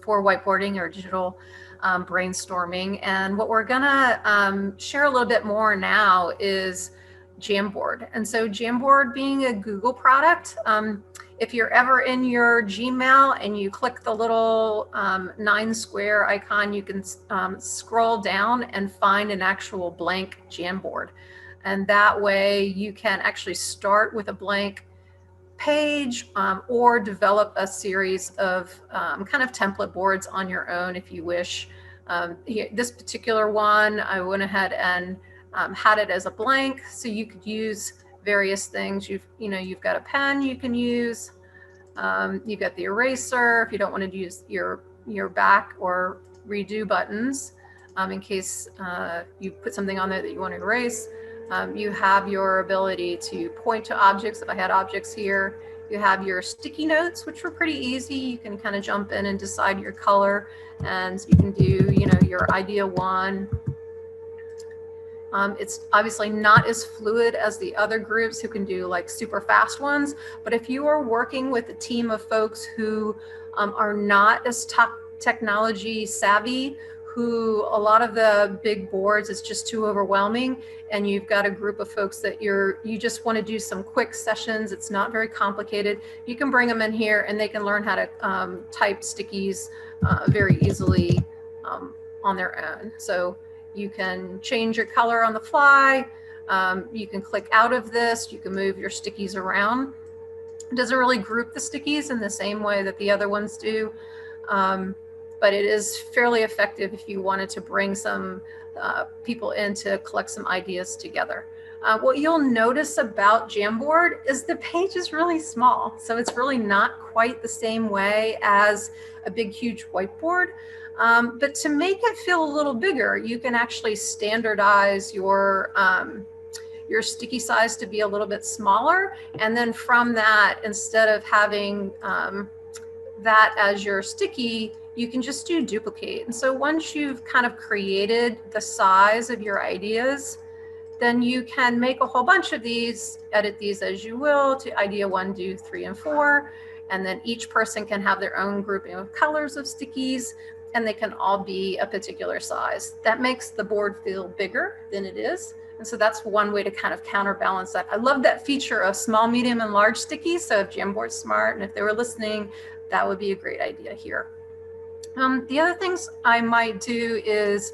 whiteboarding or digital brainstorming. And what we're gonna share a little bit more now is Jamboard. And so Jamboard being a Google product, if you're ever in your Gmail and you click the little 9 square icon, you can scroll down and find an actual blank Jamboard. And that way you can actually start with a blank page or develop a series of kind of template boards on your own if you wish. This particular one, I went ahead and had it as a blank, so you could use various things. You've got a pen you can use. You've got the eraser if you don't want to use your back or redo buttons in case you put something on there that you want to erase. You have your ability to point to objects. If I had objects here, you have your sticky notes, which were pretty easy. You can kind of jump in and decide your color, and you can do, your idea one. It's obviously not as fluid as the other groups who can do like super fast ones, but if you are working with a team of folks who are not as technology savvy, who a lot of the big boards is just too overwhelming, and you've got a group of folks that you just want to do some quick sessions, it's not very complicated, you can bring them in here and they can learn how to type stickies very easily on their own. So you can change your color on the fly. You can click out of this. You can move your stickies around. It doesn't really group the stickies in the same way that the other ones do, but it is fairly effective if you wanted to bring some people in to collect some ideas together. What you'll notice about Jamboard is the page is really small. So it's really not quite the same way as a big, huge whiteboard. But to make it feel a little bigger, you can actually standardize your sticky size to be a little bit smaller. And then from that, instead of having that as your sticky, you can just do duplicate. And so once you've kind of created the size of your ideas, then you can make a whole bunch of these, edit these as you will to idea 1, 2, 3, and 4. And then each person can have their own grouping of colors of stickies, and they can all be a particular size. That makes the board feel bigger than it is. And so that's one way to kind of counterbalance that. I love that feature of small, medium, and large stickies. So if Jamboard's smart and if they were listening, that would be a great idea here. The other things I might do is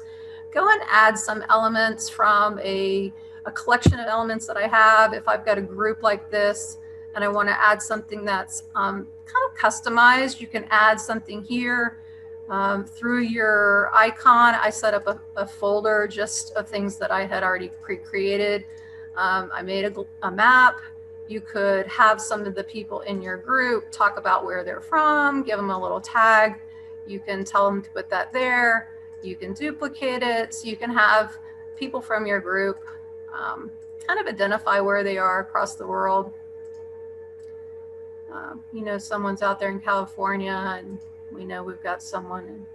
go and add some elements from a a collection of elements that I have. If I've got a group like this and I want to add something that's kind of customized, you can add something here. Through your icon, I set up a folder just of things that I had already pre-created. I made a map. You could have some of the people in your group talk about where they're from, give them a little tag. You can tell them to put that there. You can duplicate it. So you can have people from your group kind of identify where they are across the world. You know, someone's out there in California, and we know we've got someone in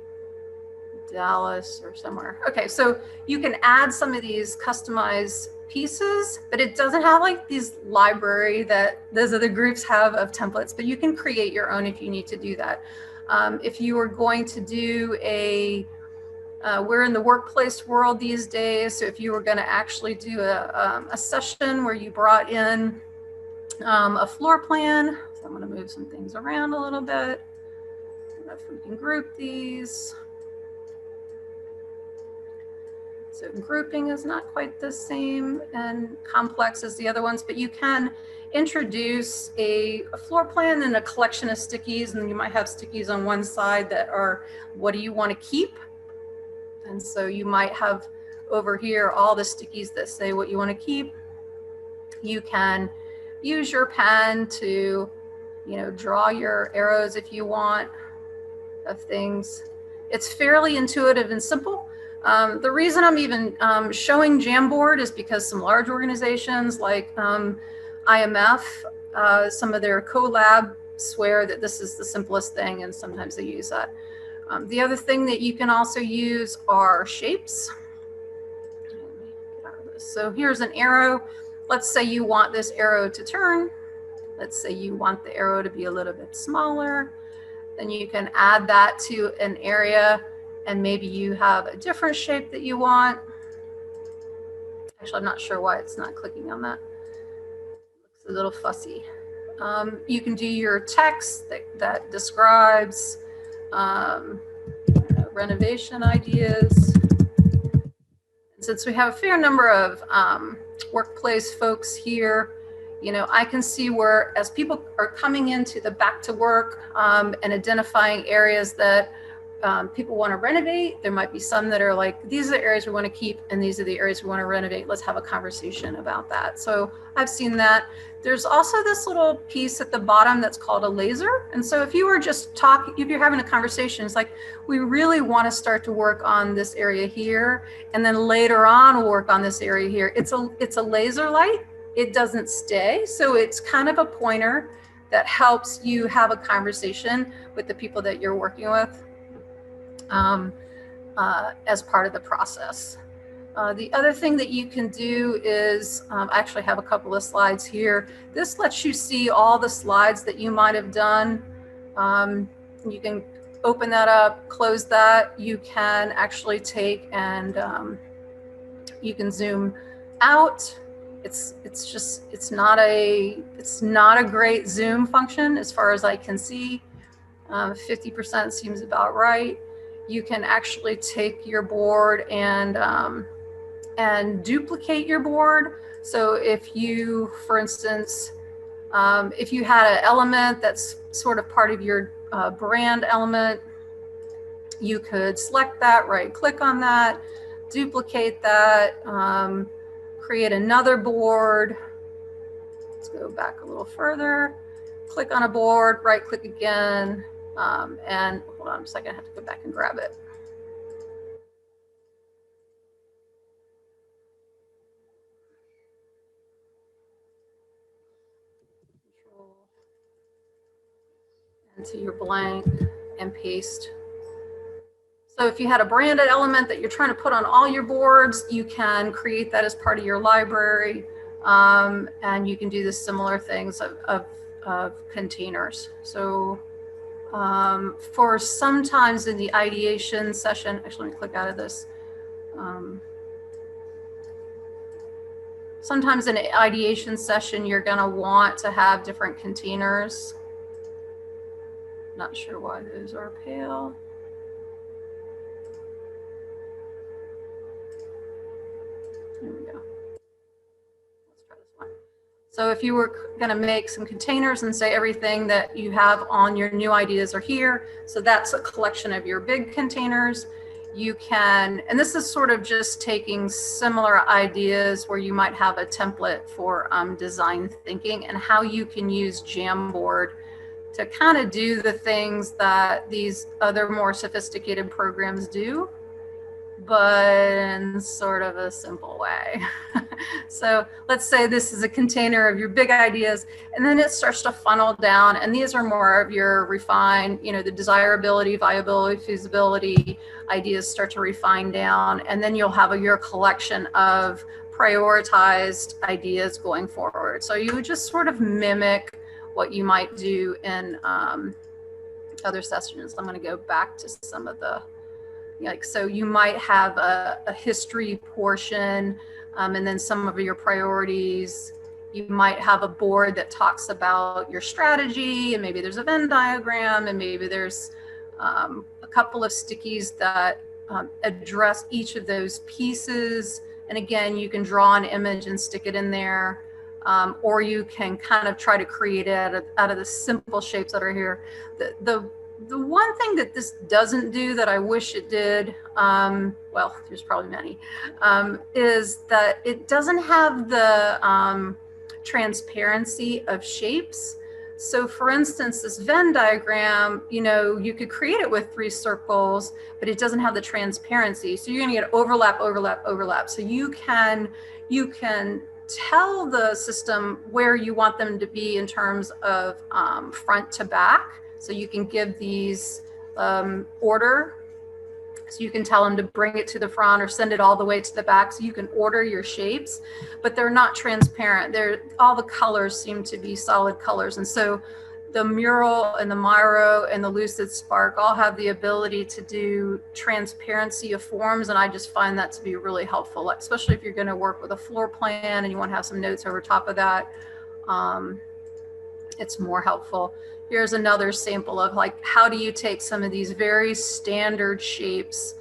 Dallas or somewhere. Okay, so you can add some of these customized pieces, but it doesn't have like these library that those other groups have of templates, but you can create your own if you need to do that. If you are going to do we're in the workplace world these days, so if you were going to actually do a session where you brought in a floor plan, so I'm going to move some things around a little bit. I don't know if we can group these. So grouping is not quite the same and complex as the other ones, but you can introduce a floor plan and a collection of stickies, and you might have stickies on one side that are, what do you want to keep? And so you might have over here all the stickies that say what you want to keep. You can use your pen to, you know, draw your arrows if you want of things. It's fairly intuitive and simple. The reason I'm even showing Jamboard is because some large organizations like IMF, some of their collab swear that this is the simplest thing, and sometimes they use that. The other thing that you can also use are shapes. So here's an arrow. Let's say you want this arrow to turn. Let's say you want the arrow to be a little bit smaller. Then you can add that to an area, and maybe you have a different shape that you want. Actually, I'm not sure why it's not clicking on that. Looks a little fussy. You can do your text that describes renovation ideas. And since we have a fair number of workplace folks here, you know, I can see where as people are coming into the back to work and identifying areas that people want to renovate, there might be some that are like, these are the areas we want to keep and these are the areas we want to renovate. Let's have a conversation about that. So I've seen that. There's also this little piece at the bottom that's called a laser. And so if you were just talking, if you're having a conversation, it's like, we really want to start to work on this area here. And then later on, we'll work on this area here. It's a laser light. It doesn't stay. So it's kind of a pointer that helps you have a conversation with the people that you're working with as part of the process. The other thing that you can do is, I actually have a couple of slides here. This lets you see all the slides that you might have done. You can open that up, close that. You can actually take and you can zoom out. It's not a great zoom function as far as I can see. 50% seems about right. You can actually take your board and duplicate your board. So if you, for instance, if you had an element that's sort of part of your brand element, you could select that, right click on that, duplicate that, create another board. Let's go back a little further, click on a board, right click again, and hold on a second, I have to go back and grab it. Into your blank and paste. So if you had a branded element that you're trying to put on all your boards, you can create that as part of your library, and you can do the similar things of containers. So for sometimes in the ideation session, actually let me click out of this. Sometimes in an ideation session, you're gonna want to have different containers. Not sure why those are pale. There we go. try this one. So if you were going to make some containers and say everything that you have on your new ideas are here, so that's a collection of your big containers. You can, and this is sort of just taking similar ideas where you might have a template for design thinking and how you can use Jamboard to kind of do the things that these other more sophisticated programs do, but in sort of a simple way. So let's say this is a container of your big ideas, and then it starts to funnel down, and these are more of your refined, you know, the desirability, viability, feasibility ideas start to refine down, and then you'll have your collection of prioritized ideas going forward. So you would just sort of mimic what you might do in other sessions. I'm going to go back to some of the, like, so you might have a history portion, and then some of your priorities. You might have a board that talks about your strategy, and maybe there's a Venn diagram, and maybe there's a couple of stickies that address each of those pieces. And again, you can draw an image and stick it in there. Or you can kind of try to create it out of the simple shapes that are here. The one thing that this doesn't do that I wish it did, well, there's probably many, is that it doesn't have the transparency of shapes. So for instance, this Venn diagram, you know, you could create it with 3 circles, but it doesn't have the transparency. So you're going to get overlap, overlap, overlap. So you can tell the system where you want them to be in terms of front to back. So you can give these order. So you can tell them to bring it to the front or send it all the way to the back. So you can order your shapes, but they're not transparent. All the colors seem to be solid colors. And so the Mural and the Miro and the Lucidspark all have the ability to do transparency of forms. And I just find that to be really helpful, especially if you're going to work with a floor plan and you want to have some notes over top of that. It's more helpful. Here's another sample of like, how do you take some of these very standard shapes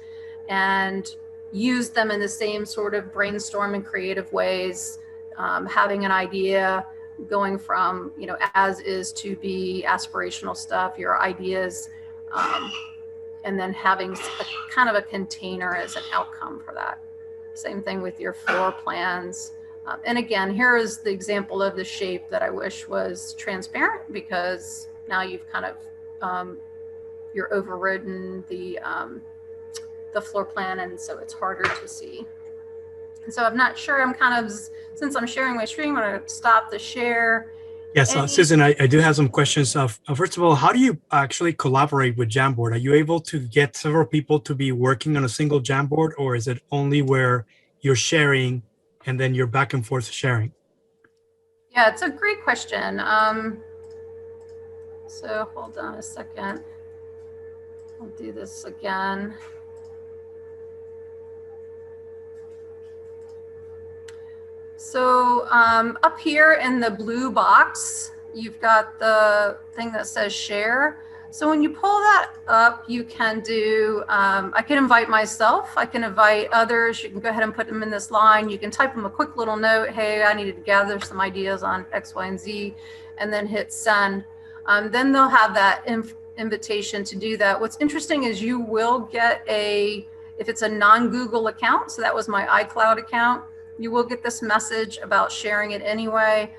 and use them in the same sort of brainstorming creative ways, having an idea, going from, you know, as is to be aspirational stuff, your ideas, and then having a kind of a container as an outcome for that. Same thing with your floor plans. And again, here is the example of the shape that I wish was transparent, because now you've kind of, you're overridden the floor plan, and so it's harder to see. And so I'm not sure, I'm kind of, since I'm sharing my screen, I'm going to stop the share. Yes, Susan, I do have some questions. First of all, how do you actually collaborate with Jamboard? Are you able to get several people to be working on a single Jamboard, or is it only where you're sharing and then you're back and forth sharing? Yeah, it's a great question. So hold on a second. I'll do this again. So up here in the blue box, you've got the thing that says share. So when you pull that up, you can do, I can invite myself, I can invite others, you can go ahead and put them in this line, you can type them a quick little note, hey, I needed to gather some ideas on X, Y, and Z, and then hit send. Then they'll have that invitation to do that. What's interesting is you will get if it's a non-Google account, so that was my iCloud account, you will get this message about sharing it anyway.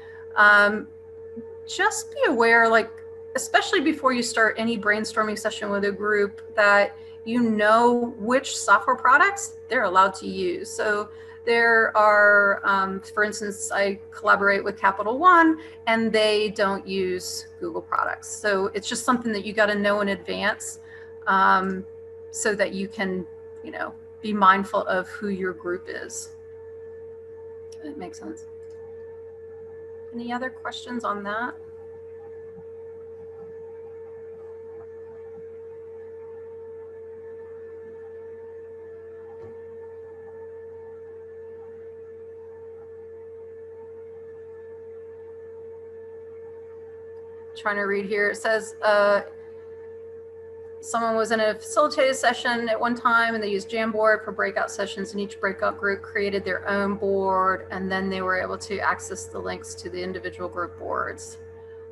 Just be aware, like, especially before you start any brainstorming session with a group, that you know which software products they're allowed to use. So there are, for instance, I collaborate with Capital One and they don't use Google products. So it's just something that you got to know in advance, so that you can, you know, be mindful of who your group is. That makes sense. Any other questions on that? Trying to read here. It says, someone was in a facilitated session at one time and they used Jamboard for breakout sessions, and each breakout group created their own board, and then they were able to access the links to the individual group boards.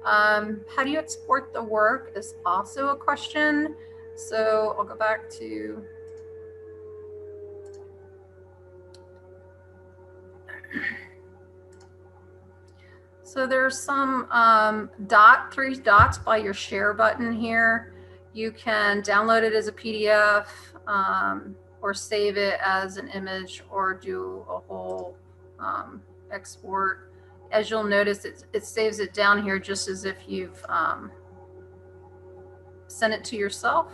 How do you export the work is also a question. So I'll go back to so there's some three dots by your share button here. You can download it as a PDF or save it as an image or do a whole export. As you'll notice, it saves it down here just as if you've sent it to yourself.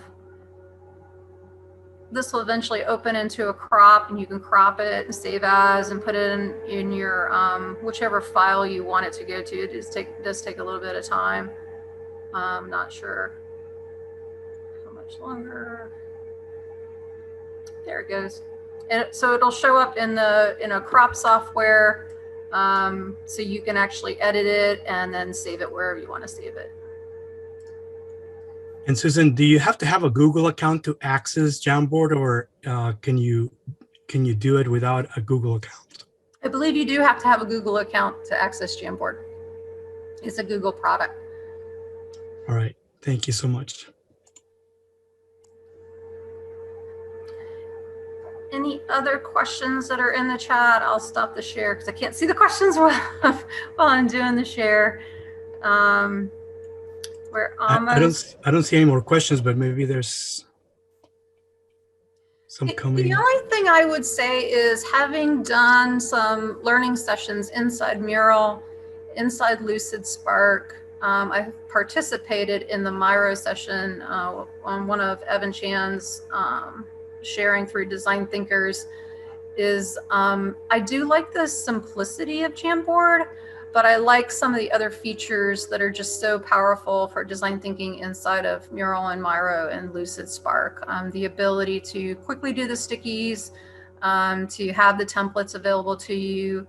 This will eventually open into a crop, and you can crop it and save as and put it in your whichever file you want it to go to. It does take a little bit of time. I'm not sure how much longer. There it goes. And so it'll show up in a crop software, so you can actually edit it and then save it wherever you want to save it. And Susan, do you have to have a Google account to access Jamboard, or can you do it without a Google account? I believe you do have to have a Google account to access Jamboard. It's a Google product. All right, thank you so much. Any other questions that are in the chat? I'll stop the share because I can't see the questions while I'm doing the share. We're almost. I don't see any more questions, but maybe there's some coming. The only thing I would say is, having done some learning sessions inside Mural, inside Lucidspark, I participated in the Miro session on one of Evan Chan's sharing through Design Thinkers. I do like the simplicity of Jamboard, but I like some of the other features that are just so powerful for design thinking inside of Mural and Miro and Lucidspark. The ability to quickly do the stickies, to have the templates available to you,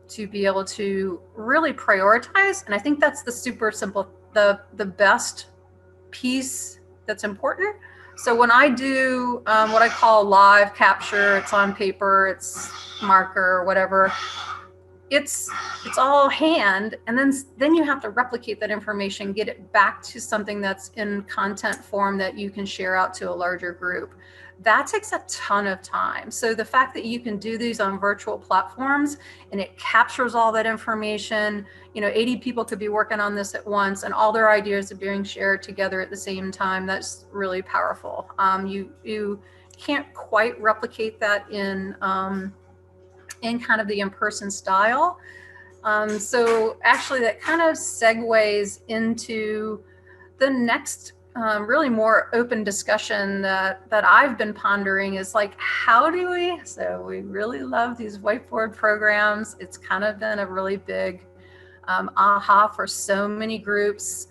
to be able to really prioritize. And I think that's the super simple, the best piece that's important. So when I do what I call live capture, it's on paper, it's marker, whatever, it's all hand, and then you have to replicate that information, get it back to something that's in content form that you can share out to a larger group. That takes a ton of time. So the fact that you can do these on virtual platforms and it captures all that information, 80 people could be working on this at once and all their ideas are being shared together at the same time. That's really powerful. You can't quite replicate that in kind of the in-person style. So actually that kind of segues into the next really more open discussion that I've been pondering is like, how do we, so we really love these whiteboard programs. It's kind of been a really big aha for so many groups,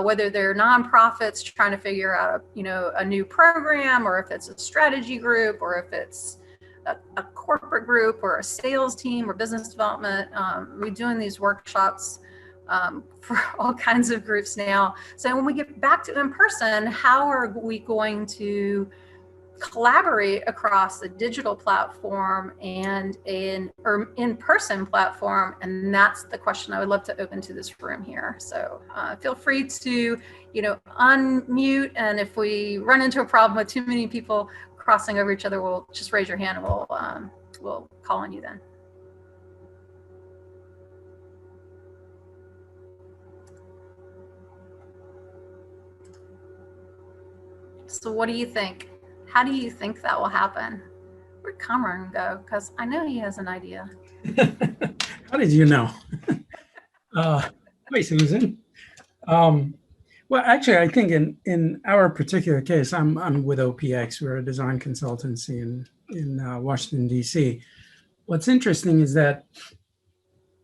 whether they're nonprofits trying to figure out a new program, or if it's a strategy group, or if it's a corporate group or a sales team or business development. We're doing these workshops for all kinds of groups now. So when we get back to in-person, how are we going to collaborate across the digital platform and an in-person platform? And that's the question I would love to open to this room here. So feel free to, unmute. And if we run into a problem with too many people crossing over each other, we'll just raise your hand and we'll call on you then. So what do you think? How do you think that will happen? Where'd Cameron go? Because I know he has an idea. How did you know? Hi, Susan. Well, actually, I think in our particular case, I'm with OPX. We're a design consultancy in Washington, D.C. What's interesting is that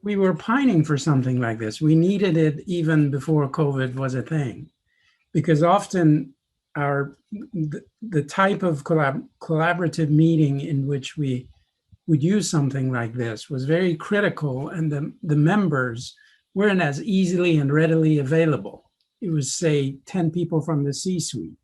we were pining for something like this. We needed it even before COVID was a thing, because often the type of collaborative meeting in which we would use something like this was very critical, and the members weren't as easily and readily available. It was, say, 10 people from the C-suite.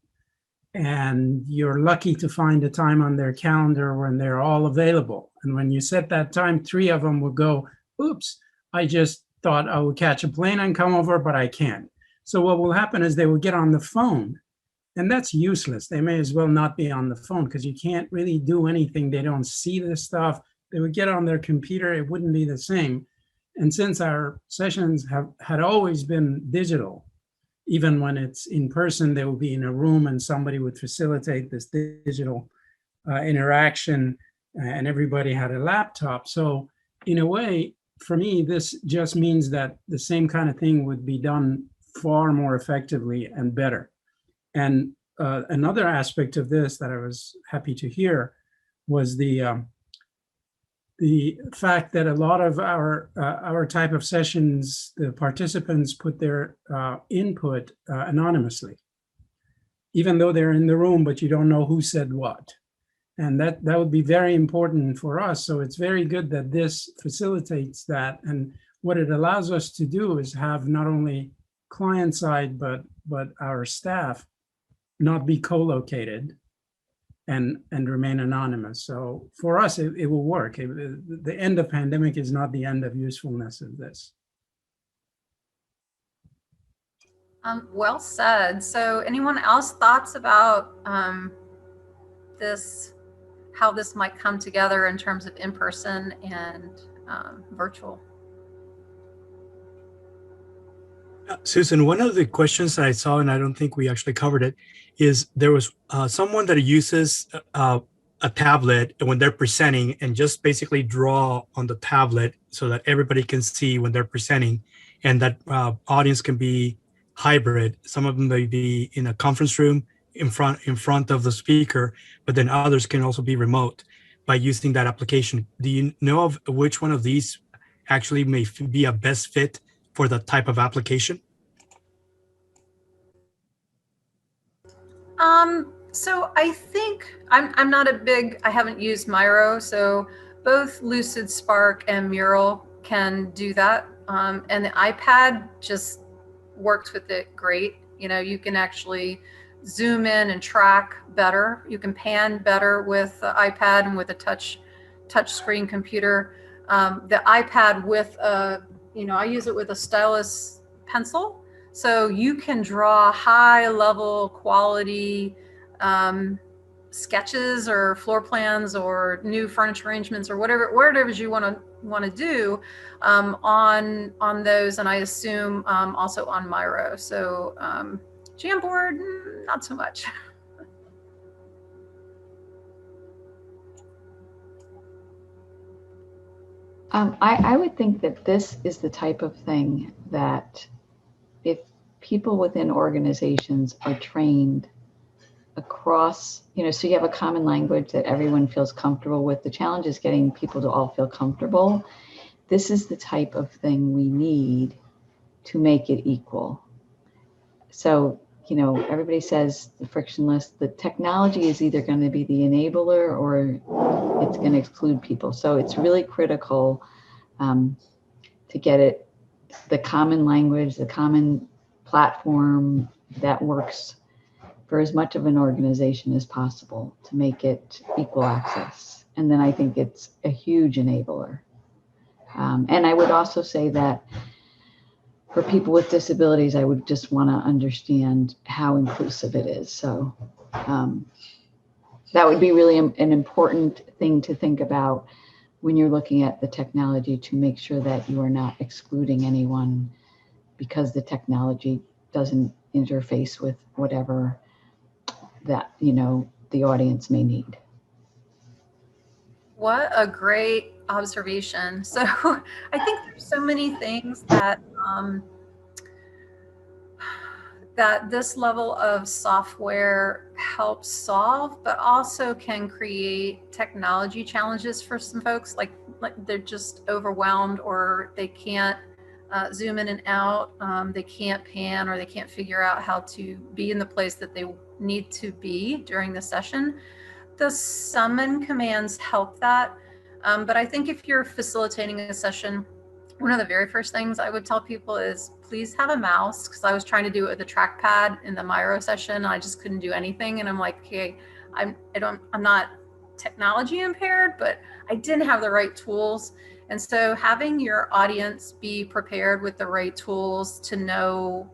and you're lucky to find a time on their calendar when they're all available. And when you set that time, 3 of them will go, oops, I just thought I would catch a plane and come over, but I can't. So what will happen is they will get on the phone, and that's useless. They may as well not be on the phone because you can't really do anything. They don't see this stuff. They would get on their computer, it wouldn't be the same. And since our sessions had always been digital, even when it's in person, they will be in a room and somebody would facilitate this digital interaction, and everybody had a laptop. So in a way, for me, this just means that the same kind of thing would be done far more effectively and better. And another aspect of this that I was happy to hear was the fact that a lot of our type of sessions, the participants put their input anonymously, even though they're in the room, but you don't know who said what. And that would be very important for us. So it's very good that this facilitates that. And what it allows us to do is have not only client side, but our staff not be co-located and remain anonymous. So for us, it will work. The end of pandemic is not the end of usefulness of this. Well said. So anyone else thoughts about this, how this might come together in terms of in-person and virtual? Susan, one of the questions that I saw, and I don't think we actually covered it, is there was someone that uses a tablet when they're presenting and just basically draw on the tablet so that everybody can see when they're presenting, and that audience can be hybrid. Some of them may be in a conference room in front of the speaker, but then others can also be remote by using that application. Do you know of which one of these actually may be a best fit for the type of application? So I think I'm not I haven't used Miro, so both Lucidspark and Mural can do that. And the iPad just worked with it great. You know, you can actually zoom in and track better. You can pan better with the iPad and with a touch screen computer. The iPad with I use it with a stylus pencil. So you can draw high level quality sketches or floor plans or new furniture arrangements or whatever you want to do on those, and I assume also on Miro. So Jamboard, not so much. I would think that this is the type of thing that if people within organizations are trained across, so you have a common language that everyone feels comfortable with. The challenge is getting people to all feel comfortable. This is the type of thing we need to make it equal. So, everybody says the frictionless, the technology is either going to be the enabler or it's going to exclude people. So it's really critical to get the common language, the common platform that works for as much of an organization as possible to make it equal access. And then I think it's a huge enabler. And I would also say that for people with disabilities, I would just want to understand how inclusive it is. So that would be really an important thing to think about when you're looking at the technology, to make sure that you are not excluding anyone because the technology doesn't interface with whatever that, the audience may need. What a great observation. So I think there's so many things that that this level of software helps solve, but also can create technology challenges for some folks, like they're just overwhelmed, or they can't zoom in and out, they can't pan, or they can't figure out how to be in the place that they need to be during the session. The summon commands help that, but I think if you're facilitating a session one of the very first things I would tell people is please have a mouse, because I was trying to do it with a trackpad in the Miro session and I just couldn't do anything. And I'm like, okay, I'm not technology impaired, but I didn't have the right tools. And so having your audience be prepared with the right tools to know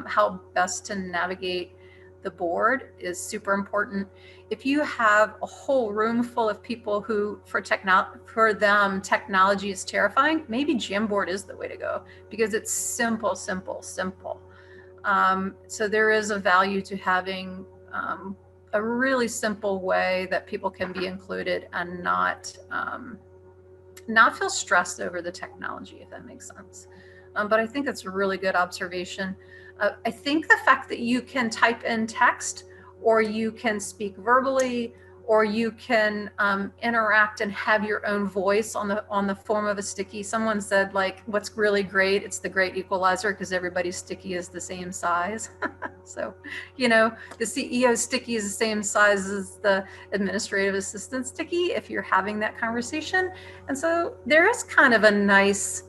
how best to navigate the board is super important. If you have a whole room full of people who for them technology is terrifying, maybe Jamboard is the way to go, because it's simple. So there is a value to having a really simple way that people can be included and not feel stressed over the technology, if that makes sense. But I think that's a really good observation. I think the fact that you can type in text, or you can speak verbally, or you can interact and have your own voice on the form of a sticky. Someone said, like, what's really great, it's the great equalizer, because everybody's sticky is the same size. So, you know, the CEO sticky is the same size as the administrative assistant sticky if you're having that conversation. And so there is kind of a nice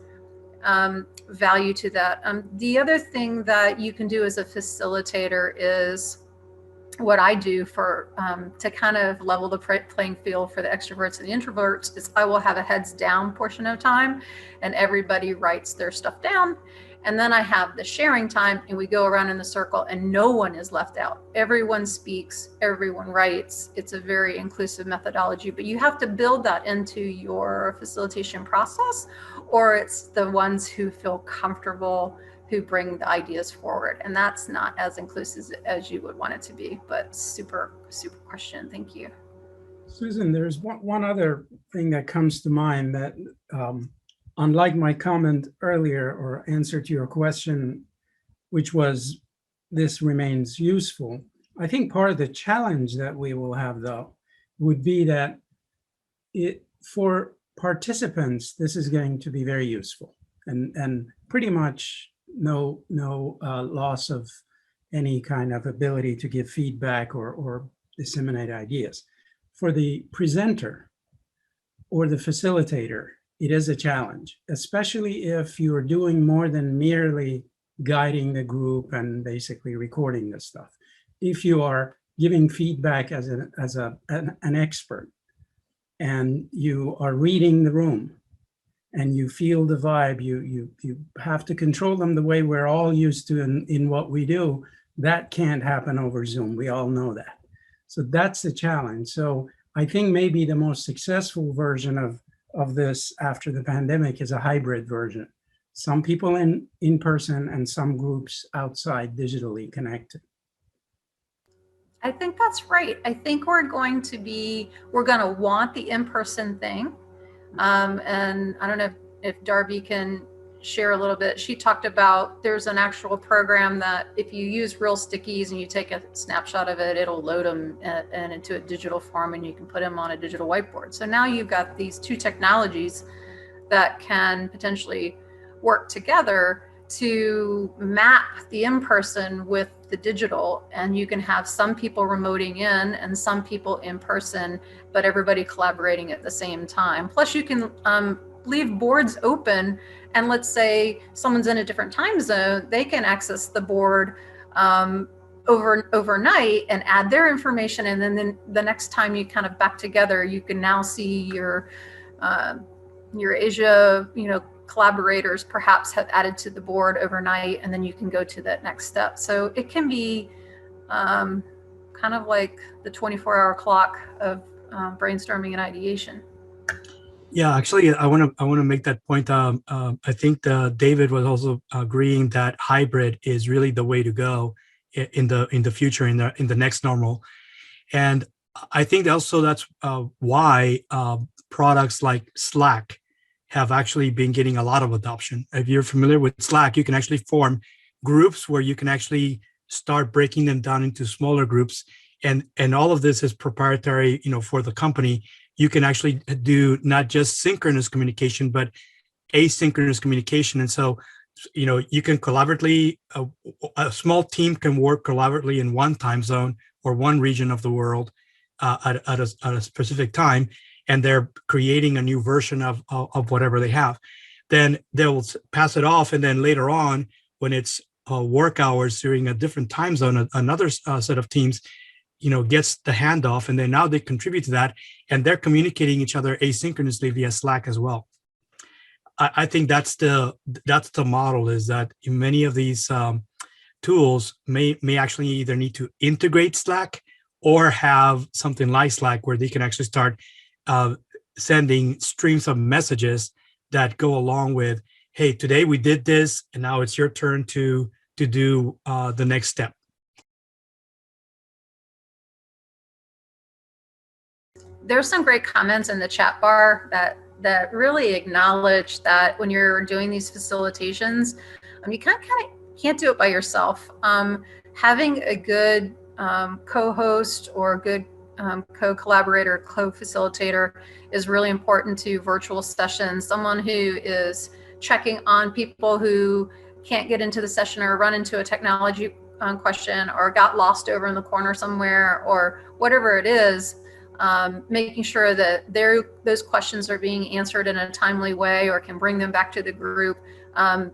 value to that. The other thing that you can do as a facilitator is what I do for to kind of level the playing field for the extroverts and the introverts is I will have a heads down portion of time and everybody writes their stuff down. And then I have the sharing time and we go around in the circle and no one is left out. Everyone speaks, everyone writes. It's a very inclusive methodology, but you have to build that into your facilitation process, or it's the ones who feel comfortable who bring the ideas forward. And that's not as inclusive as you would want it to be, but super question. Thank you. Susan, there's one other thing that comes to mind that, unlike my comment earlier or answer to your question, which was this remains useful, I think part of the challenge that we will have, though, would be that for participants, this is going to be very useful and pretty much no loss of any kind of ability to give feedback or disseminate ideas. For the presenter or the facilitator, it is a challenge, especially if you are doing more than merely guiding the group and basically recording this stuff. If you are giving feedback as an expert and you are reading the room and you feel the vibe, you have to control them the way we're all used to in what we do. That can't happen over Zoom. We all know that. So that's the challenge. So I think maybe the most successful version of this after the pandemic is a hybrid version. Some people in person and some groups outside digitally connected. I think that's right. I think we're going to want the in-person thing. And I don't know if Darby can share a little bit. She talked about there's an actual program that if you use real stickies and you take a snapshot of it, it'll load them into a digital form and you can put them on a digital whiteboard. So now you've got these two technologies that can potentially work together to map the in-person with the digital, and you can have some people remoting in and some people in person, but everybody collaborating at the same time. Plus you can leave boards open, and let's say someone's in a different time zone, they can access the board overnight and add their information, and then the next time you kind of back together, you can now see your Asia, collaborators perhaps have added to the board overnight, and then you can go to that next step. So it can be kind of like the 24-hour clock of brainstorming and ideation. Yeah, actually, I want to make that point. I think David was also agreeing that hybrid is really the way to go in the future, in the next normal. And I think also that's why products like Slack have actually been getting a lot of adoption. If you're familiar with Slack, you can actually form groups where you can actually start breaking them down into smaller groups. And all of this is proprietary, for the company. You can actually do not just synchronous communication, but asynchronous communication. And so, you can collaboratively, a small team can work collaboratively in one time zone or one region of the world at a specific time, and they're creating a new version of whatever they have. then they'll pass it off. And then later on, when it's work hours during a different time zone, another set of teams, gets the handoff, and then now they contribute to that, and they're communicating each other asynchronously via Slack as well. I think that's the model, is that many of these tools may actually either need to integrate Slack or have something like Slack where they can actually start sending streams of messages that go along with, hey, today we did this, and now it's your turn to do the next step. There's some great comments in the chat bar that really acknowledge that when you're doing these facilitations, you kind of can't do it by yourself. Having a good co-host or a good co-collaborator, co-facilitator is really important to virtual sessions. Someone who is checking on people who can't get into the session or run into a technology question or got lost over in the corner somewhere or whatever it is, making sure that those questions are being answered in a timely way or can bring them back to the group,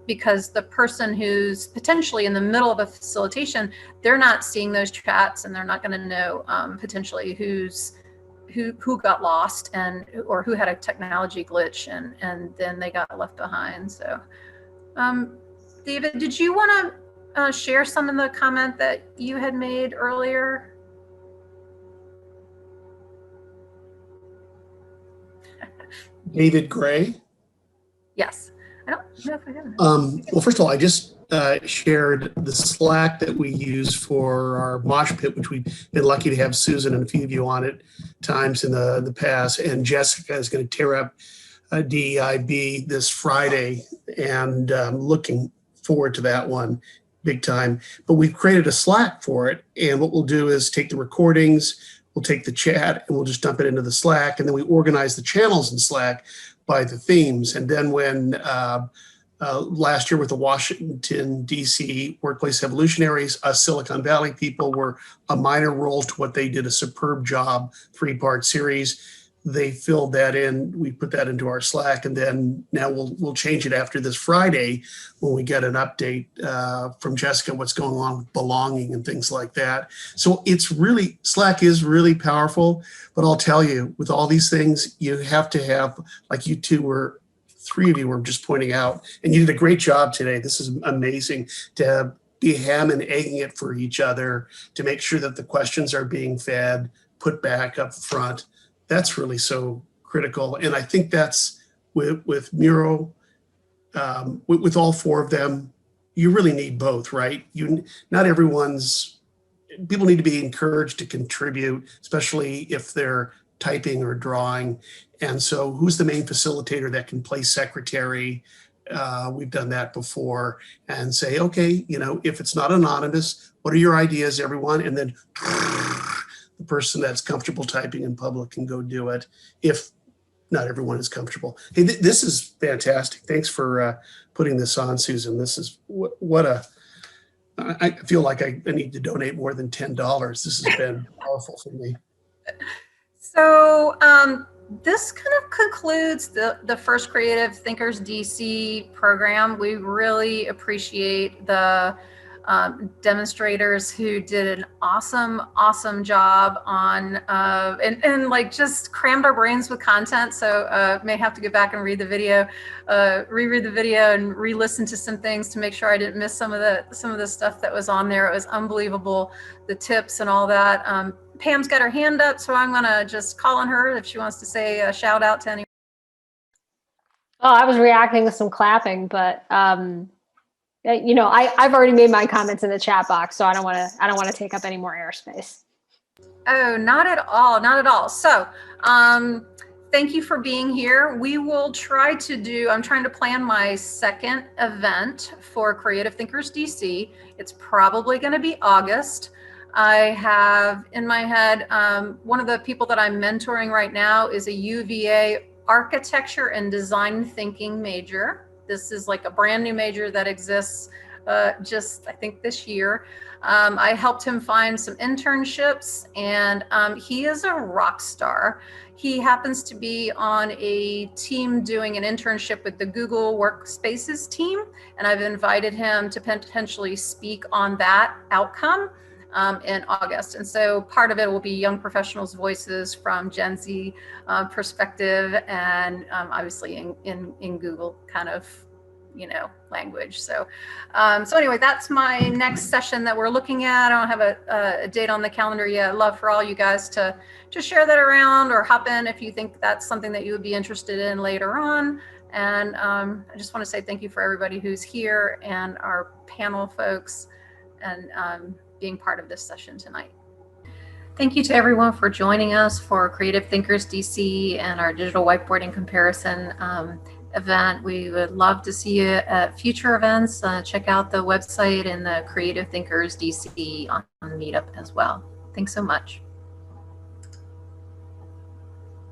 because the person who's potentially in the middle of a facilitation, they're not seeing those chats and they're not going to know potentially who got lost or who had a technology glitch and then they got left behind. So David, did you want to share some of the comment that you had made earlier? David Gray. Yes. I don't know if I have. Well, first of all, I just shared the Slack that we use for our mosh pit, which we've been lucky to have Susan and a few of you on it times in the past. And Jessica is going to tear up DEIB this Friday, and looking forward to that one big time. But we've created a Slack for it. And what we'll do is take the recordings, we'll take the chat, and we'll just dump it into the Slack. And then we organize the channels in Slack by the themes. And then when last year with the Washington, D.C. Workplace Evolutionaries, us Silicon Valley people were a minor role to what they did, a superb job, 3-part series. They filled that in. We put that into our Slack, and then now we'll change it after this Friday when we get an update from Jessica, what's going on with belonging and things like that. So Slack is really powerful, but I'll tell you, with all these things, you have to have, like you three of you were just pointing out, and you did a great job today. This is amazing to be ham and egging it for each other, to make sure that the questions are being fed, put back up front. That's really so critical. And I think that's with Miro, with all 4 of them, you really need both, right? Not people need to be encouraged to contribute, especially if they're typing or drawing. And so who's the main facilitator that can play secretary? We've done that before, and say, okay, if it's not anonymous, what are your ideas, everyone? And then the person that's comfortable typing in public can go do it if not everyone is comfortable. Hey, this is fantastic. Thanks for putting this on, Susan. This is I feel like I need to donate more than $10. This has been powerful for me. So this kind of concludes the first Creative Thinkers DC program. We really appreciate the demonstrators who did an awesome job on and like just crammed our brains with content. So may have to go back and reread the video and re-listen to some things to make sure I didn't miss some of the stuff that was on there. It was unbelievable, the tips and all that. Pam's got her hand up, so I'm gonna just call on her if she wants to say a shout out to anyone. Oh, I was reacting with some clapping, but I've already made my comments in the chat box, so I don't want to take up any more airspace. Oh, not at all. So, thank you for being here. We will try to I'm trying to plan my second event for Creative Thinkers DC. It's probably going to be August. I have in my head, one of the people that I'm mentoring right now is a UVA architecture and design thinking major. This is like a brand new major that exists just, I think, this year. I helped him find some internships, and he is a rock star. He happens to be on a team doing an internship with the Google Workspaces team, and I've invited him to potentially speak on that outcome in August. And so part of it will be young professionals' voices from Gen Z perspective, and obviously in Google kind of, language. So anyway, that's my next session that we're looking at. I don't have a date on the calendar yet. I'd love for all you guys to just share that around or hop in if you think that's something that you would be interested in later on. And I just want to say thank you for everybody who's here and our panel folks and being part of this session tonight. Thank you to everyone for joining us for Creative Thinkers DC and our digital whiteboarding comparison event. We would love to see you at future events. Check out the website and the Creative Thinkers DC on Meetup as well. Thanks so much.